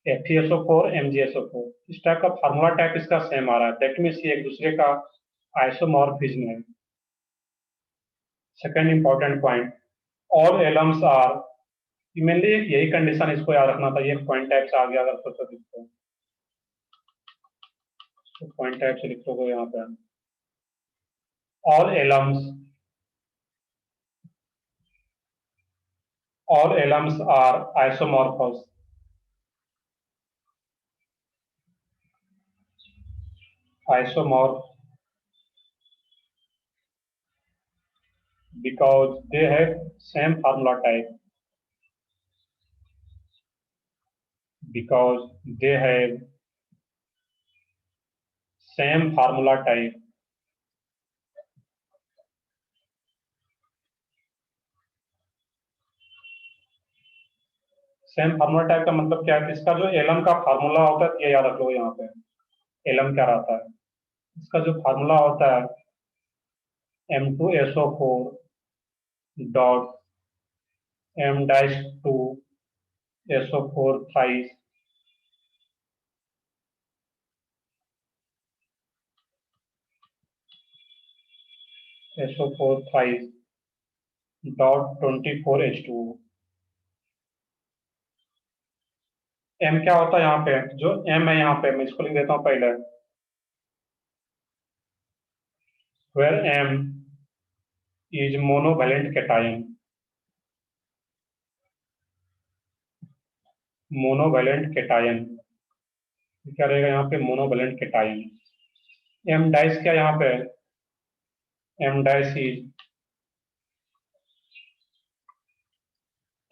FeSO4 MgSO4, इस टाइप का फार्मूला टाइप इसका सेम आ रहा है, दैट मीन्स ये एक दूसरे का आइसोमॉर्फिज्म है। Second important point, all alums are, mainly यही कंडीशन इसको याद रखना था, ये पॉइंट टाइप से आ गया, अगर सोचो इसको तो पॉइंट टाइप से लिख लो यहाँ पे, all elements are isomorphous because they have same formula type, because they have same formula type। Same formula type का मतलब क्या है, इसका जो एलम का फार्मूला होता है ये याद रख लो यहाँ पे, एलम क्या रहता है, इसका जो फार्मूला होता है M2SO4 dot M-2SO4 thrice SO4 thrice dot 24H2O। M क्या होता है यहाँ पे, जो M है यहाँ पे मैं इसको लिख देता हूँ पहले, where M is monovalent cation, monovalent cation, क्या रहेगा यहाँ पे? Monovalent cation. एम डाइस क्या यहाँ पे? M dice is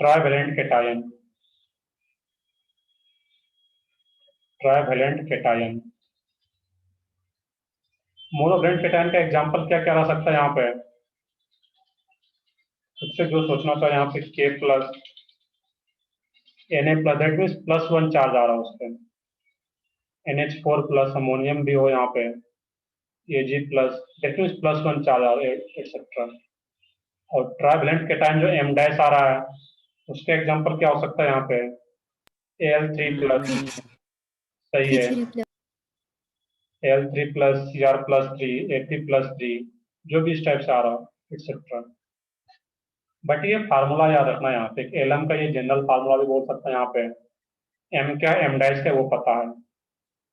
trivalent cation, trivalent cation. Monovalent cation का एग्जांपल क्या क्या रह सकता है यहाँ पे? उससे जो सोचना चाहिए यहाँ पे K plus Na plus, that means +1 charge आ रहा है उस पर। NH4 प्लस अमोनियम भी हो यहाँ पे, Ag plus, that means +1 charge आ रहा है, एटसेट्रा। और ट्राइवैलेंट केटायन जो एम डाइस आ रहा है, उसके एग्जांपल क्या हो सकता है यहाँ पे? Al3 प्लस, सही है, C3 plus Al3 plus, Cr plus 3, Ap plus 3, जो भी इस टाइप से आ रहा है, एटसेट्रा। बट ये फार्मूला याद रखना यहाँ पे, एलएम का ये जनरल फार्मूला भी बोल सकते हैं यहाँ पे। एम क्या है, एम डाइस क्या है, वो पता है।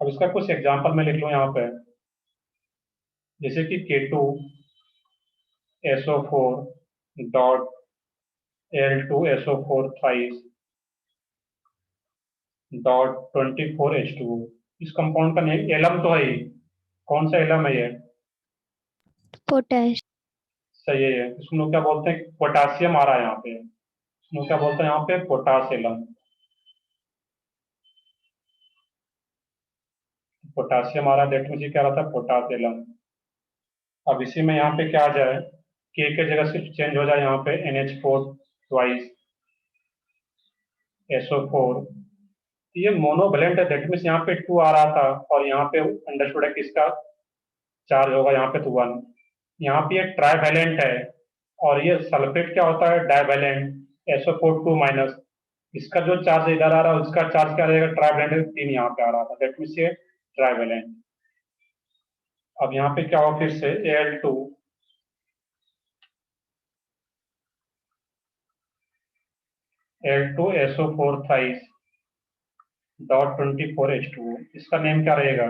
अब इसका कुछ एग्जांपल मैं लिख लूँ यहाँ पे, जैसे कि K2SO4 dot L2SO4 thrice dot 24H2O। इस कंपाउंड का नेम, एलम तो है ही, कौन सा एलम है ये? potash सही है। इसको लोग क्या बोलते हैं? पोटासियम आ रहा है यहाँ पे, इसको क्या बोलते हैं यहाँ पे? पोटासियम। पोटासियम आ रहा है, दैट मीन्स ये क्या रहता है? पोटासियम। अब इसी में यहाँ पे क्या आ जाए, के जगह सिर्फ चेंज हो जाए यहाँ पे NH4 ट्वाइस SO4। ये मोनोवैलेंट है, दैट मीन्स यहाँ पे 2 आ रहा था, और यहाँ पे अंडरस्टूड है किसका चार्ज होगा यहाँ पे? तो 1। यहाँ पे ये ट्राइवैलेंट है, और ये सल्फेट क्या होता है? Divalent, SO4 2 minus. इसका जो चार्ज इधर आ रहा है, उसका चार्ज क्या रहेगा? ट्राइवैलेंट 3 यहाँ पे आ रहा था, दैट मीन्स ये ट्राइवैलेंट। अब यहाँ पे क्या हो, फिर से L2SO4 थाइस डॉट 24H2O। इसका नेम क्या रहेगा?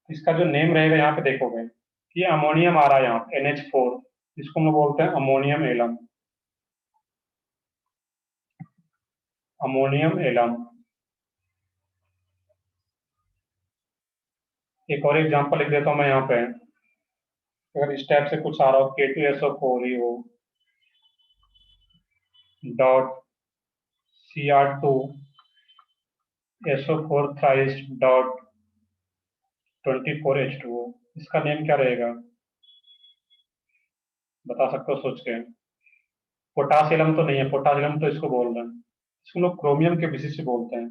इसका जो नेम रहेगा यहाँ पे देखोगे कि अमोनियम आ रहा है यहाँ पे NH4, इसको हम लोग बोलते हैं अमोनियम एलम, अमोनियम एलम। एक और एग्जांपल लिख देता हूँ मैं यहाँ पे, अगर इस टाइप से कुछ आ रहा हो, K2SO4 ही हो dot Cr2SO4 thrice dot 24H2O। इसका नेम क्या रहेगा? बता सकते हो सोच के? पोटासियम तो नहीं है, पोटासियम तो इसको बोल रहे हैं, इसको लोग क्रोमियम के बेसिस से बोलते हैं,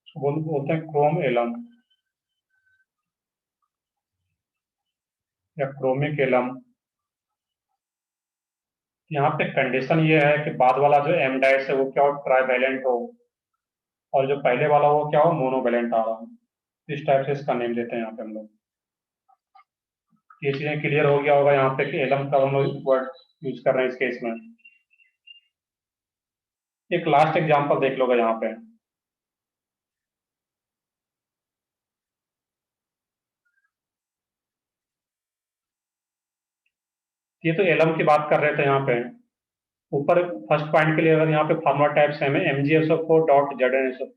इसको बोलते हैं क्रोम एलम या क्रोमिक एलम। यहाँ पे कंडीशन ये है कि बाद वाला जो एम डाइस है वो क्या हो? ट्राइवैलेंट हो, और जो पहले वाला वो क्या हो? मोनोवैलेंट आ रहा हो। इस टाइप से इसका नेम देते हैं यहाँ पे हम लोग। ये चीजें क्लियर हो गया होगा यहाँ पे कि एलम का हम लोग वर्ड यूज कर रहे हैं इस केस में। एक लास्ट एग्जांपल देख लोगे यहाँ पे, ये तो एलम की बात कर रहे थे यहाँ पे। ऊपर फर्स्ट पॉइंट के लिए अगर यहाँ पे फार्मूला टाइप सेम है, MgSO4 डॉट ZnSO।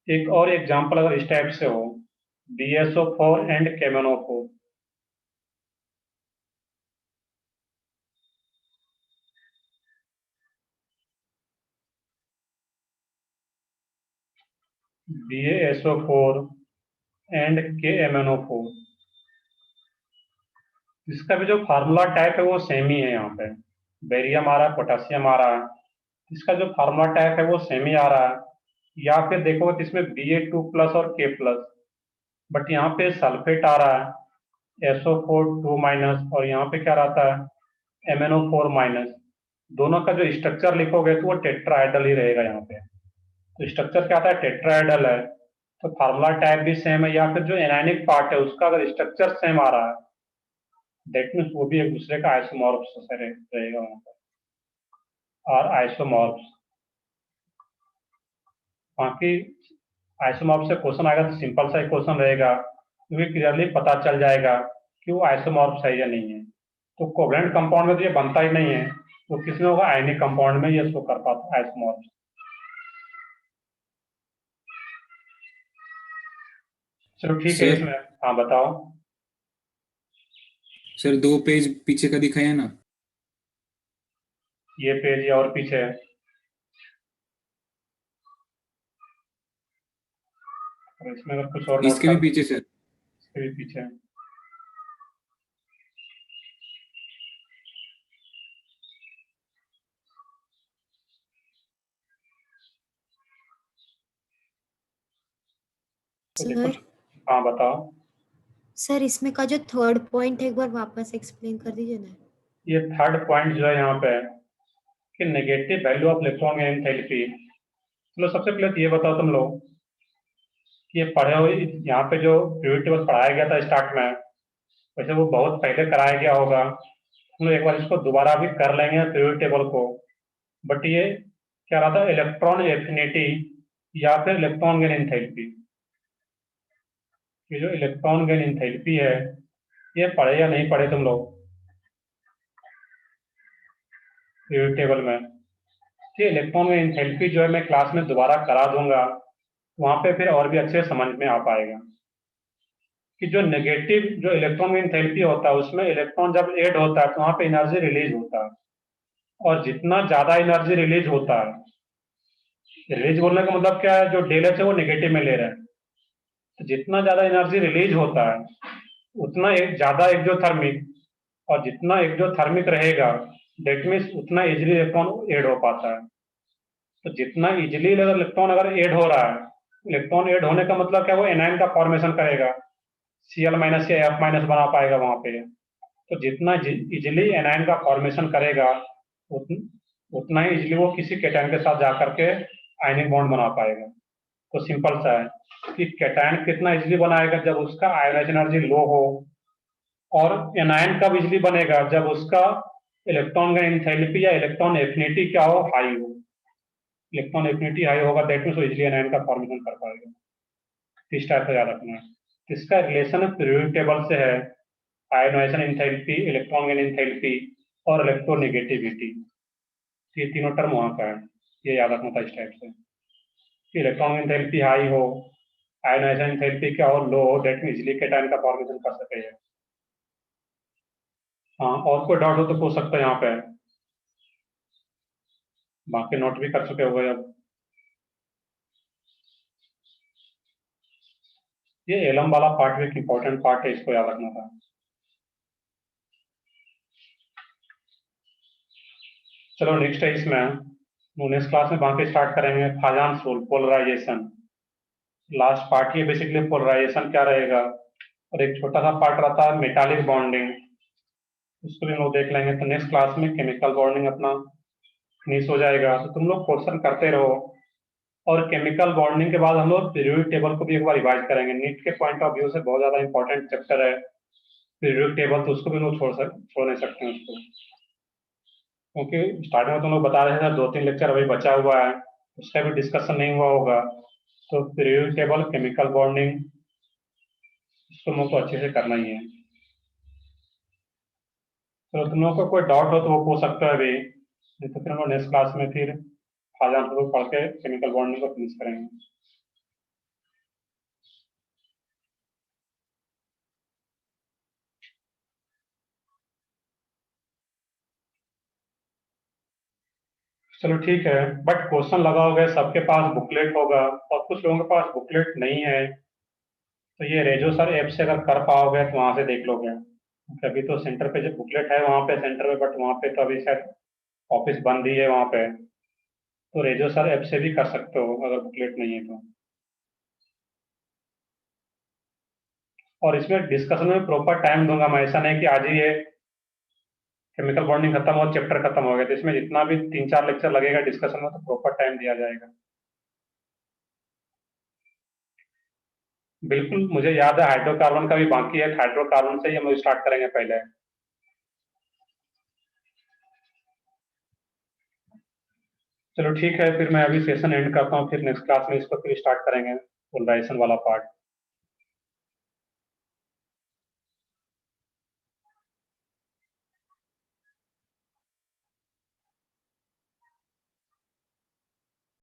एक और एग्जांपल अगर इस टाइप से हो, BSO4 and KMnO4। BaSO4 and KMnO4। इसका भी जो फार्मूला टाइप है वो सेम ही है यहाँ पे। बेरियम आ रहा है, पोटेशियम आ रहा है, इसका जो फार्मूला टाइप है वो सेम ही आ रहा है। या फिर देखो तो इसमें Ba2 प्लस और K प्लस, बट यहाँ पे सल्फेट आ रहा है SO4 2 माइनस, और यहाँ पे क्या रहता है MnO4 माइनस। दोनों का जो स्ट्रक्चर लिखोगे तो वो टेट्राहेड्रल ही रहेगा यहाँ पे। तो स्ट्रक्चर क्या आता है? टेट्राहेड्रल है, तो फार्मूला टाइप भी सेम है। या फिर जो एनायनिक पार्ट है उसका अगर स्ट्रक्चर सेम आ रहा है, दैट मीन्स वो भी एक दूसरे का आइसोमॉर्फ्स रहेगा वहाँ पर, और आइसोमॉर्फ्स। बाकी आइसोमॉर्फ से क्वेश्चन आएगा तो सिंपल सा क्वेश्चन रहेगा, क्योंकि क्लियरली पता चल जाएगा कि वो आइसोमॉर्फ है या नहीं है। तो कोवलेंट कंपाउंड में तो ये बनता ही नहीं है, वो किसमें होगा, आयनिक कंपाउंड में ये शो कर पाता है आइसोमॉर्फ। चलो ठीक है सर इसमें, हाँ बताओ। सर 2 पेज पीछे का दिखाया ना। ये पेज या और पीछे है, और इसमें अगर कुछ और नोट इसके भी कर, पीछे सर। इसके भी पीछे है। तो देखो, सर हाँ बताओ। सर इसमें का जो थर्ड पॉइंट है एक बार वापस एक्सप्लेन कर दीजिए ना। ये थर्ड पॉइंट जो है यहाँ पे कि negative value of electron gain enthalpy. चलो सबसे पहले तो ये बताओ तुम लोग कि ये पढ़े हुए यहाँ पे जो प्यूरिटी टेबल पढ़ाया गया था स्टार्ट में, वैसे वो बहुत पहले कराया गया होगा, हम लोग एक बार इसको दोबारा भी कर लेंगे प्यूरिटी टेबल को। बट ये क्या रहा था, इलेक्ट्रॉन एफिनिटी या फिर इलेक्ट्रॉन गेन एंथैल्पी। ये जो इलेक्ट्रॉन गेन एंथैल्पी है, ये पढ़े या नहीं पढ़े तुम लोग पीरियड टेबल में? कि इलेक्ट्रॉन गेन एंथैल्पी जो है मैं क्लास में दोबारा करा दूंगा, वहां पे फिर और भी अच्छे समझ में आ पाएगा कि जो नेगेटिव जो इलेक्ट्रॉन गेन एंथैल्पी होता है उसमें इलेक्ट्रॉन जब ऐड होता है तो वहां पे एनर्जी रिलीज होता है, और जितना ज्यादा एनर्जी रिलीज होता है, रिलीज बोलने का मतलब क्या है, जो डेल एच है वो नेगेटिव में ले रहे हैं, तो जितना ज्यादा एनर्जी रिलीज होता है उतना एक ज्यादा एक्जोथर्मिक, और जितना एक्जोथर्मिक रहेगा डेट मीन्स उतना इजिली इलेक्ट्रॉन ऐड हो पाता है। तो जितना इजिली इलेक्ट्रॉन अगर ऐड हो रहा है, इलेक्ट्रॉन ऐड होने का मतलब क्या, वो एनायन का फॉर्मेशन करेगा, Cl माइनस या F माइनस बना पाएगा वहां पे। तो जितना इजिली एनायन का फॉर्मेशन करेगा उतना ही इजिली वो किसी कैटायन के साथ जाकर के आयनिक बॉन्ड बना पाएगा। तो सिंपल सा है कि कैटायन कितना इजिली बनाएगा, जब उसका आयोनाइजेशन एनर्जी लो हो, और एनायन कब इजिली बनेगा, जब उसका इलेक्ट्रॉन का एंथैल्पी या इलेक्ट्रॉन एफिनिटी क्या हो, हाई हो। इलेक्ट्रॉन एफिनिटी हाई होगा दैट मीन्स वो इजिली एनायन का फॉर्मेशन कर पाएगा। इस टाइप का याद रखना है। इसका रिलेशन पीरियोडिक टेबल से है, ionisation enthalpy, electron gain enthalpy और इलेक्ट्रोनेगेटिविटी, ये तीनों टर्म वहां का है, ये याद रखना था इस टाइप से। इलेक्ट्रॉन एंथैल्पी हाई हो, आयोनाइजेशन एंथैल्पी क्या हो, लो हो, दैट मीन इजिली कैटायन का फॉर्मेशन कर सके। हाँ, और कोई डाउट हो तो पूछ सकते हैं यहाँ पे, बाकी नोट भी कर चुके हो गए अब। ये एलम वाला पार्ट भी एक इंपॉर्टेंट पार्ट है, इसको याद रखना था। चलो नेक्स्ट है इसमें, नेक्स्ट क्लास में बाकी स्टार्ट करेंगे फाजान रूल, पोलराइजेशन। लास्ट पार्ट ये बेसिकली पोलराइजेशन क्या रहेगा, और एक छोटा सा पार्ट रहता है मेटालिक बॉन्डिंग, उसको भी हम लोग देख लेंगे। तो नेक्स्ट क्लास में केमिकल बॉन्डिंग अपना फिनिश हो जाएगा, तो तुम लोग क्वेश्चन करते रहो। और केमिकल बॉन्डिंग के बाद हम लोग पीरियोडिक टेबल को भी एक बार रिवाइज करेंगे, नीट के पॉइंट ऑफ व्यू से बहुत ज्यादा इंपॉर्टेंट चैप्टर है पीरियोडिक टेबल, तो उसको भी लोग छोड़ नहीं सकते हैं उसको, क्योंकि स्टार्टिंग में तुम लोग बता रहे थे 2-3 लेक्चर अभी बचा हुआ है, उसका भी डिस्कशन नहीं हुआ होगा। तो पीरियोडिक टेबल, केमिकल बॉन्डिंग, इसको हम लोग को अच्छे से करना ही है। तो तुम लोग को कोई डाउट हो तो वो पूछ सकते हो अभी, नहीं तो फिर हम लोग नेक्स्ट क्लास में फिर फाजान रूल पढ़ के केमिकल बॉन्डिंग को फिनिश करेंगे। चलो ठीक है, बट क्वेश्चन लगा होगा, सबके पास बुकलेट होगा, और कुछ लोगों के पास बुकलेट नहीं है, तो ये रेजो सर ऐप से अगर कर पाओगे तो वहां से देख लोगे। अभी तो सेंटर पे जो बुकलेट है वहां पे सेंटर पे, बट वहां पे तो अभी शायद ऑफिस बंद ही है वहां पे, तो रेजो सर ऐप से भी कर सकते हो अगर बुकलेट नहीं है तो। और इसमें डिस्कशन में प्रॉपर टाइम दूंगा मैं, ऐसा नहीं कि आज ही ये केमिकल बॉन्डिंग खत्म हो, चैप्टर खत्म हो गया, तो इसमें जितना भी 3-4 लेक्चर लगेगा डिस्कशन में तो प्रॉपर टाइम दिया जाएगा। बिल्कुल, मुझे याद है हाइड्रोकार्बन का भी बाकी है, हाइड्रोकार्बन से ही हम स्टार्ट करेंगे पहले। चलो ठीक है, फिर मैं अभी सेशन एंड करता हूँ, फिर नेक्स्ट क्लास में इसको फिर स्टार्ट करेंगे पोलराइजेशन वाला पार्ट।